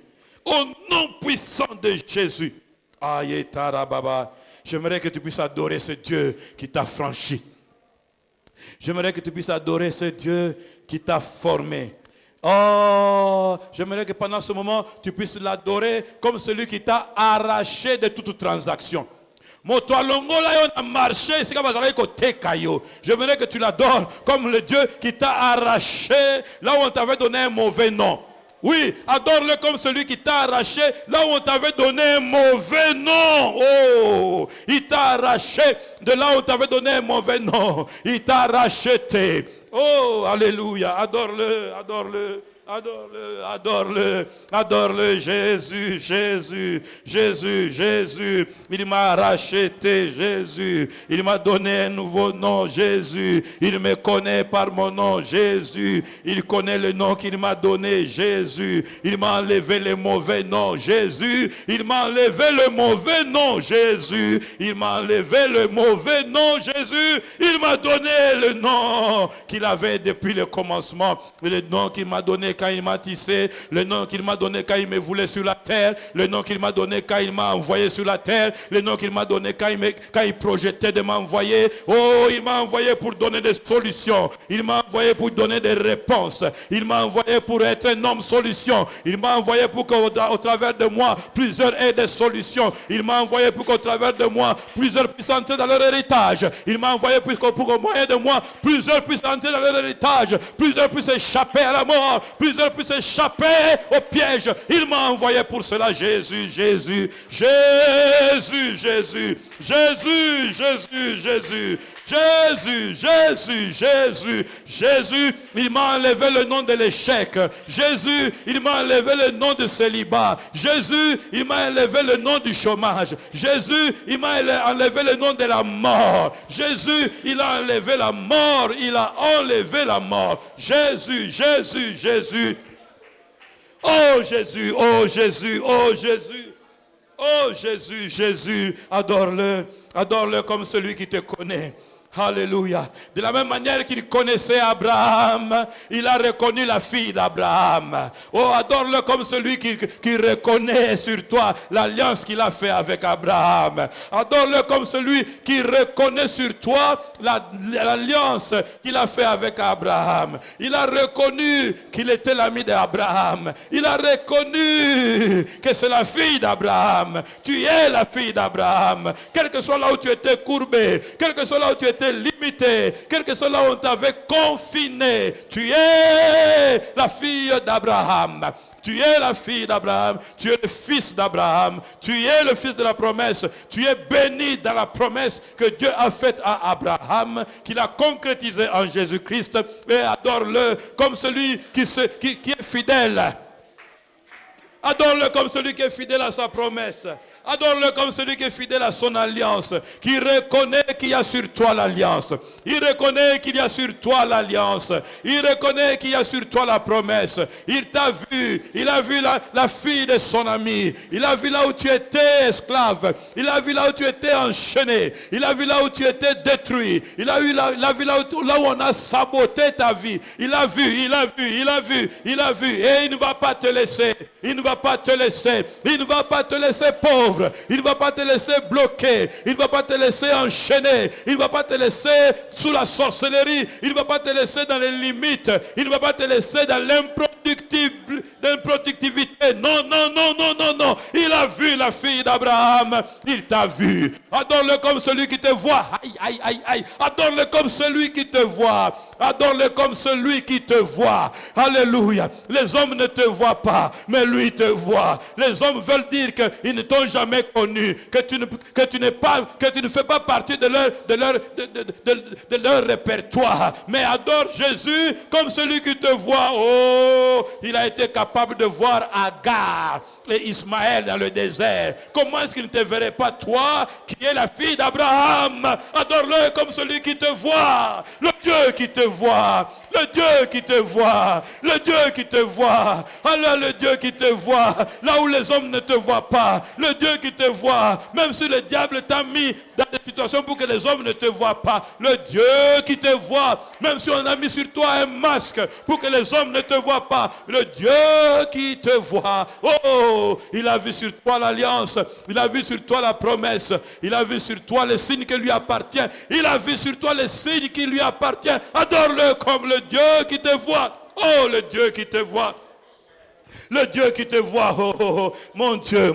Au nom puissant de Jésus. Aïe tarababa. J'aimerais que tu puisses adorer ce Dieu qui t'a franchi. J'aimerais que tu puisses adorer ce Dieu qui t'a formé. Oh, j'aimerais que pendant ce moment, tu puisses l'adorer comme celui qui t'a arraché de toute transaction. J'aimerais que tu l'adores comme le Dieu qui t'a arraché là où on t'avait donné un mauvais nom. Oui, adore-le comme celui qui t'a arraché là où on t'avait donné un mauvais nom. Oh, il t'a arraché de là où on t'avait donné un mauvais nom. Il t'a racheté. Oh, alléluia. Adore-le, adore-le. Adore-le, adore-le, adore-le, Jésus, Jésus, Jésus, Jésus. Il m'a racheté, Jésus. Il m'a donné un nouveau nom, Jésus. Il me connaît par mon nom, Jésus. Il connaît le nom qu'il m'a donné, Jésus. Il m'a enlevé le mauvais nom, Jésus. Il m'a enlevé le mauvais nom, Jésus. Il m'a enlevé le mauvais nom, Jésus. Il m'a donné le nom qu'il avait depuis le commencement. Le nom qu'il m'a donné quand il m'a tissé, le nom qu'il m'a donné quand il me voulait sur la terre, le nom qu'il m'a donné quand il m'a envoyé sur la terre, le nom qu'il m'a donné quand il projetait de m'envoyer. Oh, il m'a envoyé pour donner des solutions. Il m'a envoyé pour donner des réponses. Il m'a envoyé pour être un homme solution. Il m'a envoyé pour qu'au travers de moi, plusieurs aient des solutions. Il m'a envoyé pour qu'au travers de moi, plusieurs puissent entrer dans leur héritage. Il m'a envoyé pour qu'au moyen de moi, plusieurs puissent entrer dans leur héritage. Plusieurs puissent échapper à la mort. Plusieurs puissent échapper au piège. Il m'a envoyé pour cela. Jésus, Jésus, Jésus, Jésus, Jésus, Jésus, Jésus. Jésus, Jésus, Jésus, Jésus, il m'a enlevé le nom de l'échec. Jésus, il m'a enlevé le nom de célibat. Jésus, il m'a enlevé le nom du chômage. Jésus, il m'a enlevé le nom de la mort. Jésus, il a enlevé la mort. Il a enlevé la mort. Jésus, Jésus, Jésus. Oh Jésus, oh Jésus, oh Jésus. Oh Jésus, Jésus, adore-le. Adore-le comme celui qui te connaît. Alléluia. De la même manière qu'il connaissait Abraham, il a reconnu la fille d'Abraham. Oh, adore-le comme celui qui reconnaît sur toi l'alliance qu'il a fait avec Abraham. Adore-le comme celui qui reconnaît sur toi l'alliance qu'il a fait avec Abraham. Il a reconnu qu'il était l'ami d'Abraham. Il a reconnu que c'est la fille d'Abraham. Tu es la fille d'Abraham. Quel que soit là où tu étais courbé, quel que soit là où tu étais limité, quel que soit là où on t'avait confiné, tu es la fille d'Abraham. Tu es la fille d'Abraham, tu es le fils d'Abraham, tu es le fils de la promesse, tu es béni dans la promesse que Dieu a faite à Abraham, qu'il a concrétisée en Jésus-Christ, et adore-le comme celui qui est fidèle. Adore-le comme celui qui est fidèle à sa promesse. Adore-le comme celui qui est fidèle à son alliance, qui reconnaît qu'il y a sur toi l'alliance. Il reconnaît qu'il y a sur toi l'alliance. Il reconnaît qu'il y a sur toi la promesse. Il t'a vu. Il a vu la fille de son ami. Il a vu là où tu étais esclave. Il a vu là où tu étais enchaîné. Il a vu là où tu étais détruit. Il a vu là où on a saboté ta vie. Il a vu. Et il ne va pas te laisser. Il ne va pas te laisser. Il ne va pas te laisser pauvre. Il ne va pas te laisser bloqué. Il ne va pas te laisser enchaîné. Il ne va pas te laisser sous la sorcellerie. Il ne va pas te laisser dans les limites. Il ne va pas te laisser dans l'improductivité. Non. Il a vu la fille d'Abraham. Il t'a vu. Adore-le comme celui qui te voit. Aïe. Adore-le comme celui qui te voit. Adore-le comme celui qui te voit. Alléluia. Les hommes ne te voient pas, mais lui te voit. Les hommes veulent dire qu'ils ne t'ont jamais connu, que tu ne fais pas partie de leur répertoire. Mais adore Jésus comme celui qui te voit. Oh, il a été capable de voir Agar et Ismaël dans le désert. Comment est-ce qu'il ne te verrait pas, toi qui es la fille d'Abraham? Adore-le comme celui qui te voit. Le Dieu qui te voit. Le Dieu qui te voit. Le Dieu qui te voit. Alors le Dieu qui te voit. Là où les hommes ne te voient pas. Le Dieu qui te voit. Même si le diable t'a mis dans des situations pour que les hommes ne te voient pas. Le Dieu qui te voit. Même si on a mis sur toi un masque pour que les hommes ne te voient pas. Le Dieu qui te voit. Oh, il a vu sur toi l'alliance. Il a vu sur toi la promesse. Il a vu sur toi les signes qui lui appartiennent. Il a vu sur toi les signes qui lui appartiennent. Adore-le comme le Dieu qui te voit. Oh, le Dieu qui te voit. Le Dieu qui te voit. Oh, mon Dieu.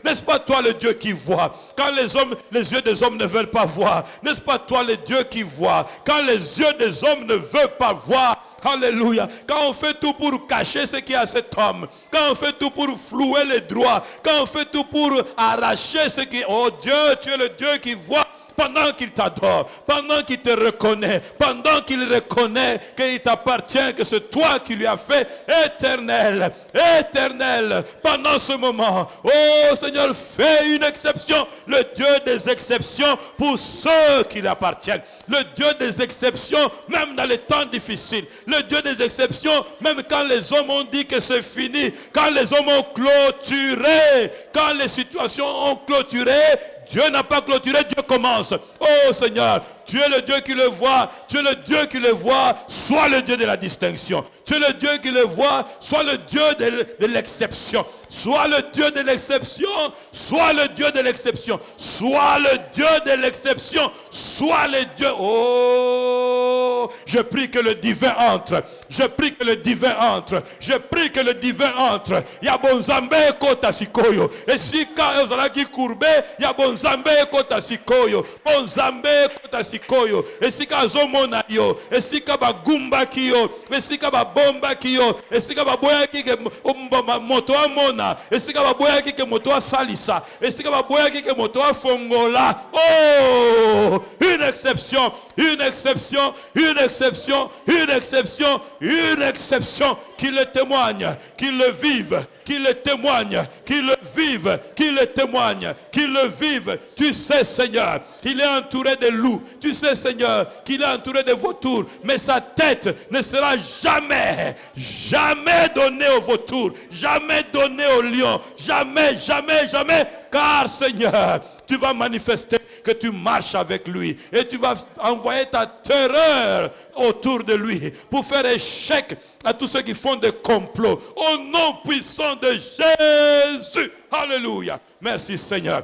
N'est-ce pas toi le Dieu qui voit? Quand les yeux des hommes ne veulent pas voir. N'est-ce pas toi le Dieu qui voit? Quand les yeux des hommes ne veulent pas voir. Alléluia. Quand on fait tout pour cacher ce qu'il y a à cet homme. Quand on fait tout pour flouer les droits. Quand on fait tout pour arracher ce qui... Oh Dieu, tu es le Dieu qui voit. Pendant qu'il t'adore, pendant qu'il te reconnaît, pendant qu'il reconnaît qu'il t'appartient, que c'est toi qui lui as fait éternel, pendant ce moment. Oh Seigneur, fais une exception, le Dieu des exceptions pour ceux qui lui appartiennent. Le Dieu des exceptions, même dans les temps difficiles. Le Dieu des exceptions, même quand les hommes ont dit que c'est fini, quand les hommes ont clôturé, quand les situations ont clôturé, Dieu n'a pas clôturé, Dieu commence. Oh Seigneur, tu es le Dieu qui le voit. Tu es le Dieu qui le voit. Sois le Dieu de la distinction. Tu es le Dieu qui le voit. Sois le Dieu de l'exception. Sois le Dieu de l'exception. Sois le Dieu de l'exception. Sois le Dieu de l'exception. Sois le Dieu. Oh, je prie que le divin entre. Je prie que le divin entre. Je prie que le divin entre. Ya bonzambe kota sikoyo. Et si ka ozalaki courbe, ya bonzambe kota sikoyo. Bonzambe kota sikoyo. Et si ka zomona yo. Et si ka bagumba kiyo. Et si ka bomba kiyo. Et si ka baboya ki ke moto amona. Et si ka baboya ki ke moto salisa. Et si ka baboya ki ke moto fongola. Oh, une exception, une exception, une exception, une exception, une exception. Qu'il le témoigne, qu'il le vive, qu'il le témoigne, qu'il le vive, qu'il le témoigne, qu'il le vive. Tu sais, Seigneur, qu'il est entouré de loups. Tu sais, Seigneur, qu'il est entouré de vautours. Mais sa tête ne sera jamais, jamais donnée aux vautours, jamais donnée aux lions. Jamais, jamais, jamais. Car, Seigneur, tu vas manifester que tu marches avec lui et tu vas envoyer ta terreur autour de lui pour faire échec à tous ceux qui font des complots au nom puissant de Jésus. Alléluia. Merci Seigneur.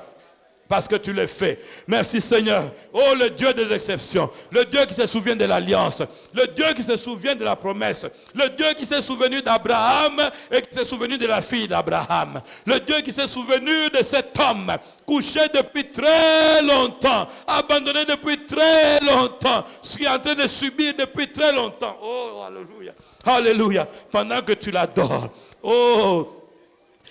Parce que tu l'as fait. Merci Seigneur. Oh, le Dieu des exceptions. Le Dieu qui se souvient de l'alliance. Le Dieu qui se souvient de la promesse. Le Dieu qui s'est souvenu d'Abraham et qui s'est souvenu de la fille d'Abraham. Le Dieu qui s'est souvenu de cet homme couché depuis très longtemps, abandonné depuis très longtemps, ce qui est en train de subir depuis très longtemps. Oh, alléluia. Alléluia. Pendant que tu l'adores. Oh,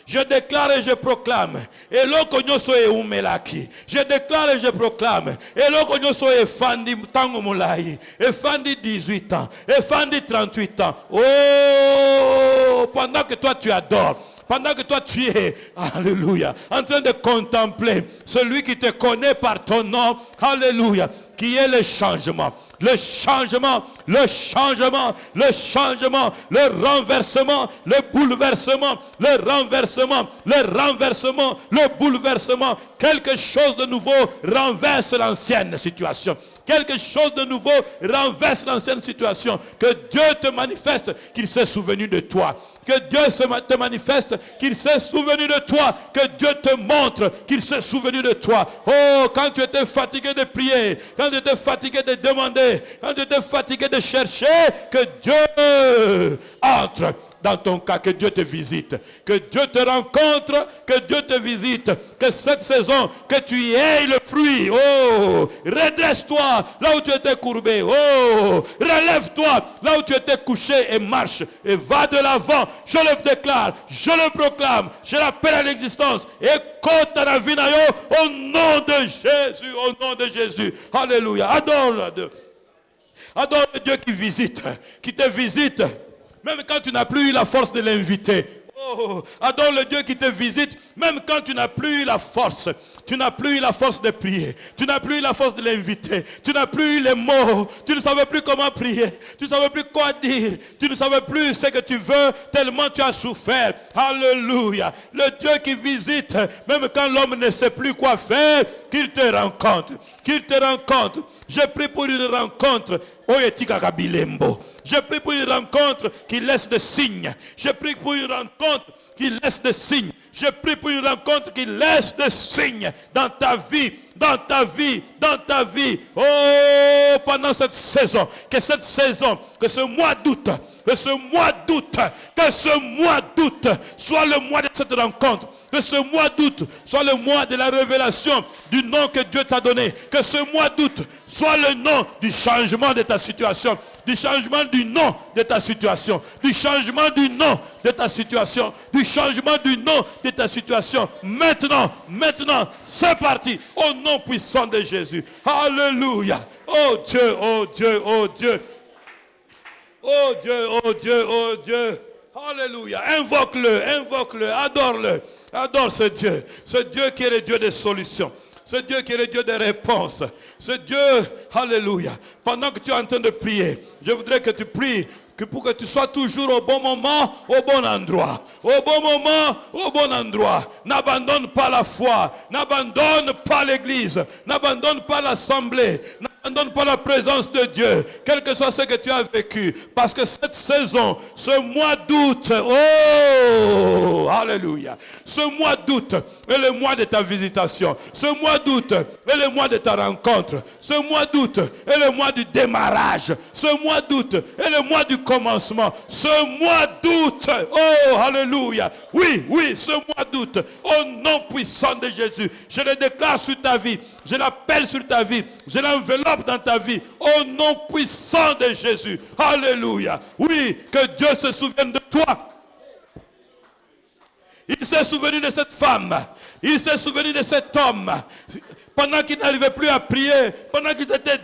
je déclare et je proclame. Et l'okonyoso e umelaki. Je déclare et je proclame. Et l'okonyoso e fandi tango mulai. Et fandi 18 ans. Et fandi 38 ans. Oh, pendant que toi tu adores. Pendant que toi tu es, alléluia, en train de contempler celui qui te connaît par ton nom, alléluia, qui est le changement. Le changement, le changement, le changement, le renversement, le bouleversement, le renversement, le renversement, le bouleversement. Quelque chose de nouveau renverse l'ancienne situation. Quelque chose de nouveau renverse l'ancienne situation. Que Dieu te manifeste qu'il s'est souvenu de toi. Que Dieu te manifeste qu'il s'est souvenu de toi. Que Dieu te montre qu'il s'est souvenu de toi. Oh, quand tu étais fatigué de prier, quand tu étais fatigué de demander, quand tu étais fatigué de chercher, que Dieu entre dans ton cas, que Dieu te visite, que Dieu te rencontre, que Dieu te visite, que cette saison, que tu aies le fruit. Oh, redresse-toi là où tu étais courbé. Oh, relève-toi là où tu étais couché et marche et va de l'avant. Je le déclare, je le proclame, je l'appelle à l'existence. Et au nom de Jésus, au nom de Jésus. Alléluia. Adore-le. Adore le Dieu qui visite, qui te visite. Même quand tu n'as plus eu la force de l'inviter. Oh, adore le Dieu qui te visite, même quand tu n'as plus eu la force. Tu n'as plus eu la force de prier. Tu n'as plus eu la force de l'inviter. Tu n'as plus eu les mots. Tu ne savais plus comment prier. Tu ne savais plus quoi dire. Tu ne savais plus ce que tu veux tellement tu as souffert. Alléluia. Le Dieu qui visite, même quand l'homme ne sait plus quoi faire, qu'il te rencontre. Qu'il te rencontre. Je prie pour une rencontre. Je prie pour une rencontre qui laisse des signes. Je prie pour une rencontre qui laisse des signes. Je prie pour une rencontre qui laisse des signes dans ta vie, dans ta vie, dans ta vie. Oh, pendant cette saison, que ce mois d'août, que ce mois d'août soit le mois de cette rencontre. Que ce mois d'août soit le mois de la révélation du nom que Dieu t'a donné. Que ce mois d'août soit le nom du changement de ta situation. Du changement du nom de ta situation. Du changement du nom de ta situation. Du changement du nom de ta situation. Maintenant, c'est parti. Au nom puissant de Jésus. Alléluia. Oh Dieu, oh Dieu, oh Dieu. Oh Dieu, oh Dieu, oh Dieu. Alléluia. Invoque-le, adore-le. Adore ce Dieu qui est le Dieu des solutions. Ce Dieu qui est le Dieu des réponses. Ce Dieu, alléluia. Pendant que tu es en train de prier, je voudrais que tu pries pour que tu sois toujours au bon moment, au bon endroit. Au bon moment, au bon endroit. N'abandonne pas la foi, n'abandonne pas l'église, n'abandonne pas l'assemblée, n'abandonne pas la présence de Dieu, quel que soit ce que tu as vécu. Parce que cette saison, ce mois d'août, oh, alléluia, ce mois d'août est le mois de ta visitation. Ce mois d'août est le mois de ta rencontre. Ce mois d'août est le mois du démarrage. Ce mois d'août est le mois du commencement. Ce mois d'août, oh, alléluia. Oui, oui, ce mois d'août, au nom puissant de Jésus, je le déclare sur ta vie. Je l'appelle sur ta vie. Je l'enveloppe dans ta vie. Au nom puissant de Jésus. Alléluia. Oui, que Dieu se souvienne de toi. Il s'est souvenu de cette femme. Il s'est souvenu de cet homme. Pendant qu'ils n'arrivaient plus à prier, pendant qu'ils étaient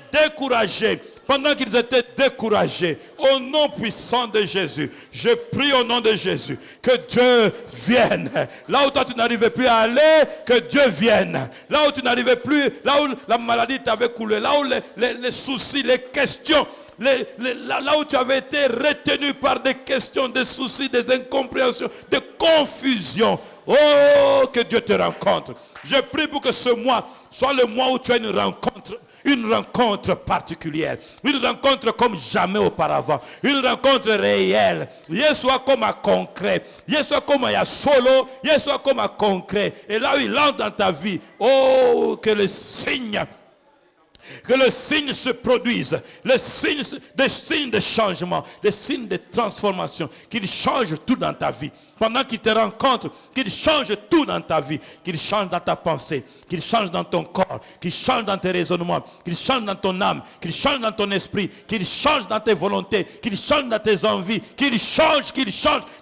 découragés, au nom puissant de Jésus, je prie au nom de Jésus que Dieu vienne. Là où toi tu n'arrivais plus à aller, que Dieu vienne. Là où tu n'arrivais plus, là où la maladie t'avait coulé, là où les soucis, les questions, là où tu avais été retenu par des questions, des soucis, des incompréhensions, des confusions. Oh, que Dieu te rencontre. Je prie pour que ce mois soit le mois où tu as une rencontre particulière, une rencontre comme jamais auparavant, une rencontre réelle. Yesua comme à concret, Yesua comme à solo, Yesua comme à concret. Et là où il entre dans ta vie, oh, que le signe se produise, des signes de changement, des signes de transformation, qu'il change tout dans ta vie. Pendant qu'il te rencontre, qu'il change tout dans ta vie, qu'il change dans ta pensée, qu'il change dans ton corps, qu'il change dans tes raisonnements, qu'il change dans ton âme, qu'il change dans ton esprit, qu'il change dans tes volontés, qu'il change dans tes envies, qu'il change,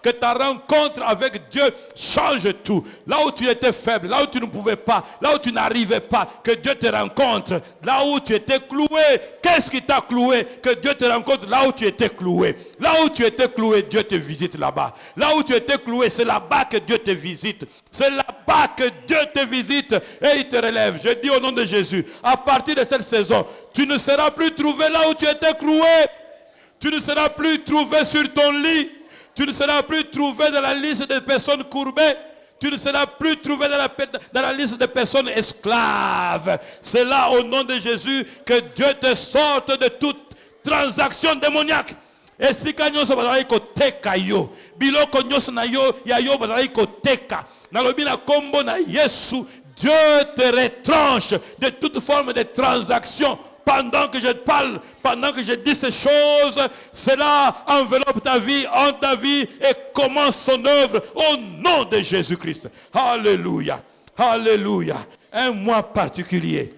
que ta rencontre avec Dieu change tout. Là où tu étais faible, là où tu ne pouvais pas, là où tu n'arrivais pas, que Dieu te rencontre. Là où tu étais cloué, qu'est-ce qui t'a cloué? Que Dieu te rencontre là où tu étais cloué. Là où tu étais cloué, Dieu te visite là-bas. Là où tu étais cloué, c'est là-bas que Dieu te visite. C'est là-bas que Dieu te visite et il te relève. Je dis au nom de Jésus, à partir de cette saison, tu ne seras plus trouvé là où tu étais cloué. Tu ne seras plus trouvé sur ton lit. Tu ne seras plus trouvé dans la liste des personnes courbées. Tu ne seras plus trouvé dans la liste des personnes esclaves. C'est là, au nom de Jésus, que Dieu te sorte de toute transaction démoniaque. Et si kanyoso bazali ko teka yo, biloko nyoso na yo ya yo bazali ko teka. Na lobi na kombo na Yesu, Dieu te retranche de toute forme de transaction. Pendant que je parle, pendant que je dis ces choses, cela enveloppe ta vie, en ta vie et commence son œuvre au nom de Jésus-Christ. Alléluia, alléluia. Un mois particulier.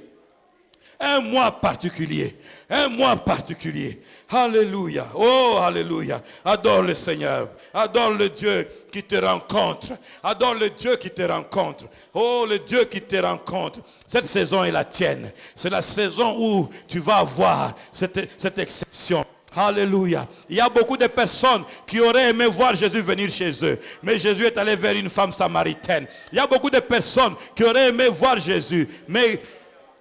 Un mois particulier. Un mois particulier. Alléluia. Oh, alléluia. Adore le Seigneur. Adore le Dieu qui te rencontre. Adore le Dieu qui te rencontre. Oh, le Dieu qui te rencontre. Cette saison est la tienne. C'est la saison où tu vas avoir cette exception. Alléluia. Il y a beaucoup de personnes qui auraient aimé voir Jésus venir chez eux. Mais Jésus est allé vers une femme samaritaine. Il y a beaucoup de personnes qui auraient aimé voir Jésus. Mais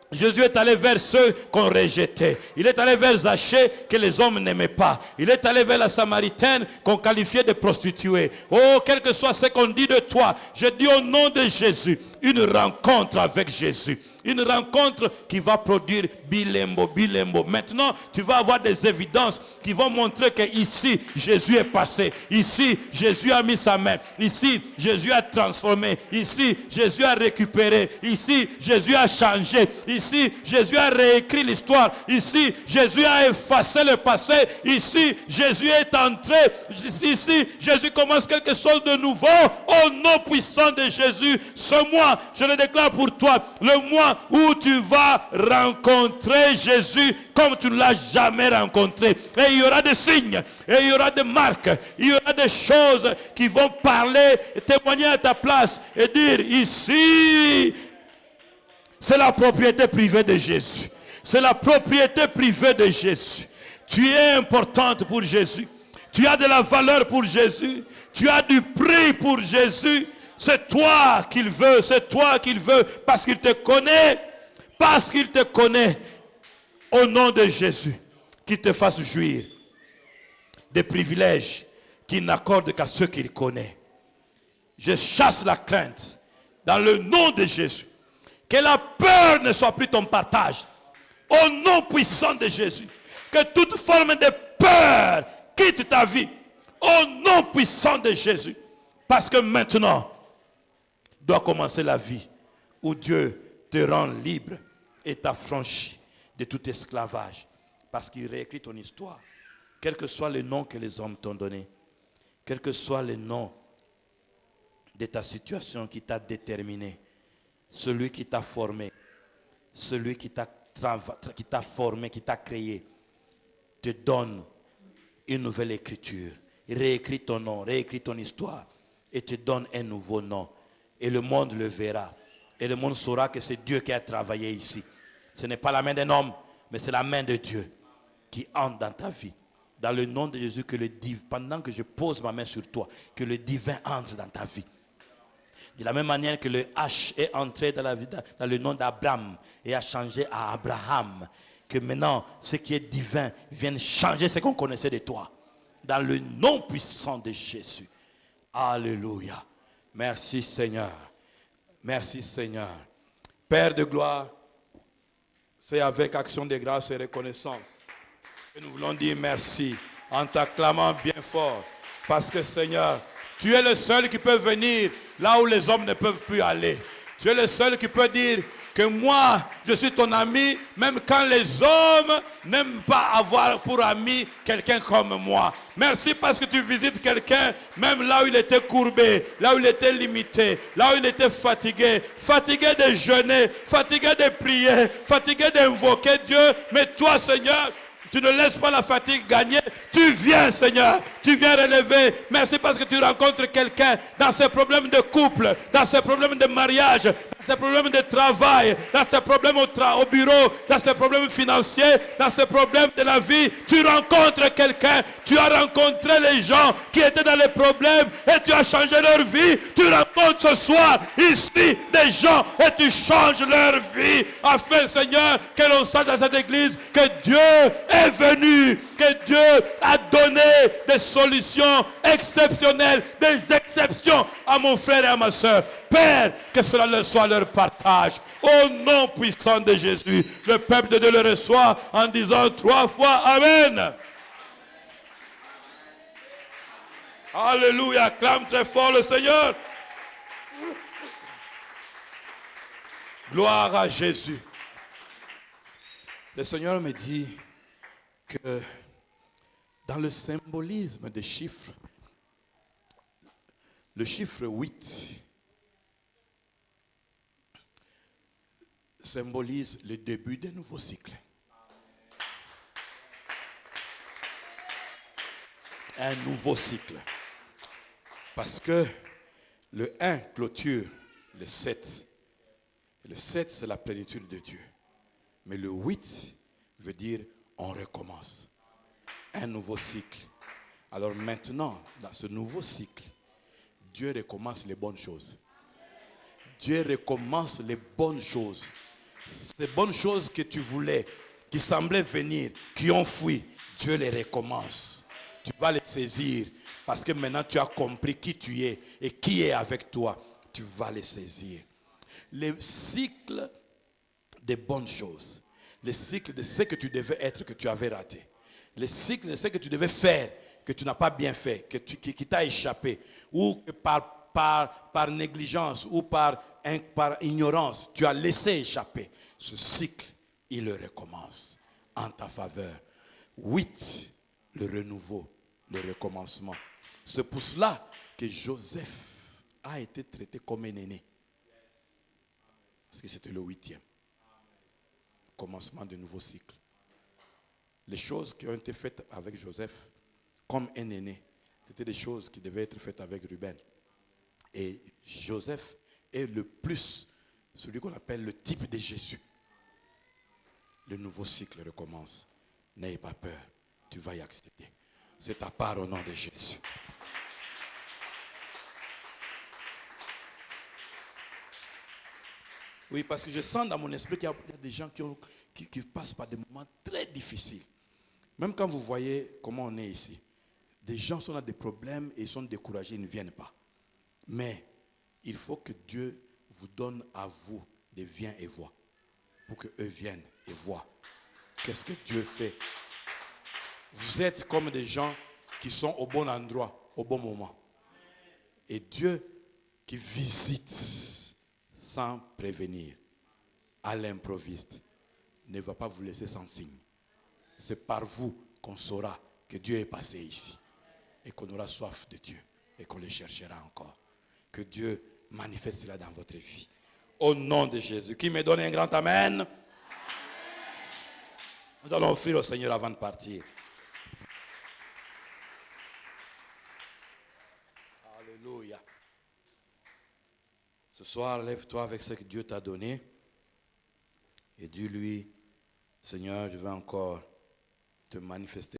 Jésus est allé vers ceux qu'on rejetait. Il est allé vers Zachée que les hommes n'aimaient pas. Il est allé vers la Samaritaine qu'on qualifiait de prostituée. Oh, quel que soit ce qu'on dit de toi, je dis au nom de Jésus, une rencontre avec Jésus. Une rencontre qui va produire bilembo. Maintenant, tu vas avoir des évidences qui vont montrer que ici, Jésus est passé. Ici, Jésus a mis sa main. Ici, Jésus a transformé. Ici, Jésus a récupéré. Ici, Jésus a changé. Ici, Jésus a réécrit l'histoire. Ici, Jésus a effacé le passé. Ici, Jésus est entré. Ici, Jésus commence quelque chose de nouveau. Au nom puissant de Jésus, ce mois, je le déclare pour toi, le mois où tu vas rencontrer Jésus comme tu ne l'as jamais rencontré. Et il y aura des signes, et il y aura des marques, il y aura des choses qui vont parler, témoigner à ta place et dire ici, c'est la propriété privée de Jésus. C'est la propriété privée de Jésus. Tu es importante pour Jésus. Tu as de la valeur pour Jésus. Tu as du prix pour Jésus. C'est toi qu'il veut, c'est toi qu'il veut, parce qu'il te connaît, au nom de Jésus, qu'il te fasse jouir des privilèges qu'il n'accorde qu'à ceux qu'il connaît. Je chasse la crainte dans le nom de Jésus. Que la peur ne soit plus ton partage. Au nom puissant de Jésus. Que toute forme de peur quitte ta vie. Au nom puissant de Jésus. Parce que maintenant, doit commencer la vie où Dieu te rend libre et t'affranchit de tout esclavage. Parce qu'il réécrit ton histoire. Quel que soit le nom que les hommes t'ont donné. Quel que soit le nom de ta situation qui t'a déterminé. Celui qui t'a formé. Celui qui t'a formé, qui t'a créé. Te donne une nouvelle écriture. Il réécrit ton nom, réécrit ton histoire. Et te donne un nouveau nom. Et le monde le verra. Et le monde saura que c'est Dieu qui a travaillé ici. Ce n'est pas la main d'un homme, mais c'est la main de Dieu qui entre dans ta vie. Dans le nom de Jésus, que le divin, pendant que je pose ma main sur toi, que le divin entre dans ta vie. De la même manière que le H est entré dans la vie, dans le nom d'Abraham et a changé à Abraham. Que maintenant, ce qui est divin vienne changer ce qu'on connaissait de toi. Dans le nom puissant de Jésus. Alléluia. Merci Seigneur. Merci Seigneur. Père de gloire, c'est avec action de grâce et reconnaissance que nous voulons dire merci en t'acclamant bien fort. Parce que Seigneur, tu es le seul qui peut venir là où les hommes ne peuvent plus aller. Tu es le seul qui peut dire que moi, je suis ton ami, même quand les hommes n'aiment pas avoir pour ami quelqu'un comme moi. Merci parce que tu visites quelqu'un, même là où il était courbé, là où il était limité, là où il était fatigué. Fatigué de jeûner, fatigué de prier, fatigué d'invoquer Dieu. Mais toi, Seigneur, tu ne laisses pas la fatigue gagner. Tu viens, Seigneur. Tu viens relever. Merci parce que tu rencontres quelqu'un dans ses problèmes de couple, dans ses problèmes de mariage, dans ses problèmes de travail, dans ses problèmes au bureau, dans ses problèmes financiers, dans ses problèmes de la vie. Tu rencontres quelqu'un. Tu as rencontré les gens qui étaient dans les problèmes et tu as changé leur vie. Tu rencontres ce soir ici des gens et tu changes leur vie. Afin, Seigneur, que l'on sache dans cette église que Dieu est venu, que Dieu a donné des solutions exceptionnelles, des exceptions à mon frère et à ma soeur. Père, que cela soit leur partage. Au nom puissant de Jésus, le peuple de Dieu le reçoit en disant 3 fois Amen. Alléluia, acclame très fort le Seigneur. Gloire à Jésus. Le Seigneur me dit que dans le symbolisme des chiffres, le chiffre 8 symbolise le début d'un nouveau cycle. Un nouveau cycle. Parce que le 1 clôture le 7. Et le 7, c'est la plénitude de Dieu. Mais le 8 veut dire on recommence. Un nouveau cycle. Alors maintenant, dans ce nouveau cycle, Dieu recommence les bonnes choses. Dieu recommence les bonnes choses. Ces bonnes choses que tu voulais, qui semblaient venir, qui ont fui, Dieu les recommence. Tu vas les saisir parce que maintenant tu as compris qui tu es et qui est avec toi. Tu vas les saisir. Le cycle des bonnes choses. Le cycle de ce que tu devais être, que tu avais raté. Le cycle de ce que tu devais faire, que tu n'as pas bien fait, qui t'a échappé. Ou que par négligence ou par ignorance, tu as laissé échapper. Ce cycle, il le recommence en ta faveur. 8, le renouveau, le recommencement. C'est pour cela que Joseph a été traité comme un aîné. Parce que c'était le 8e. Commencement de nouveau cycle. Les choses qui ont été faites avec Joseph comme un aîné, c'était des choses qui devaient être faites avec Ruben. Et Joseph est le plus, celui qu'on appelle le type de Jésus. Le nouveau cycle recommence. N'ayez pas peur, tu vas y accéder. C'est ta part au nom de Jésus. Oui, parce que je sens dans mon esprit qu'il y a des gens qui passent par des moments très difficiles. Même quand vous voyez comment on est ici, Des gens sont dans des problèmes et ils sont découragés, ils ne viennent pas. Mais il faut que Dieu vous donne à vous des viens et voix pour qu'eux viennent et voient qu'est-ce que Dieu fait. Vous êtes comme des gens qui sont au bon endroit, au bon moment. Et Dieu qui visite sans prévenir, à l'improviste, ne va pas vous laisser sans signe. C'est par vous qu'on saura que Dieu est passé ici et qu'on aura soif de Dieu et qu'on le cherchera encore. Que Dieu manifeste cela dans votre vie. Au nom de Jésus. Qui me donne un grand amen? Nous allons offrir au Seigneur avant de partir. Alléluia. Ce soir, lève-toi avec ce que Dieu t'a donné et dis-lui, Seigneur, je vais encore te manifester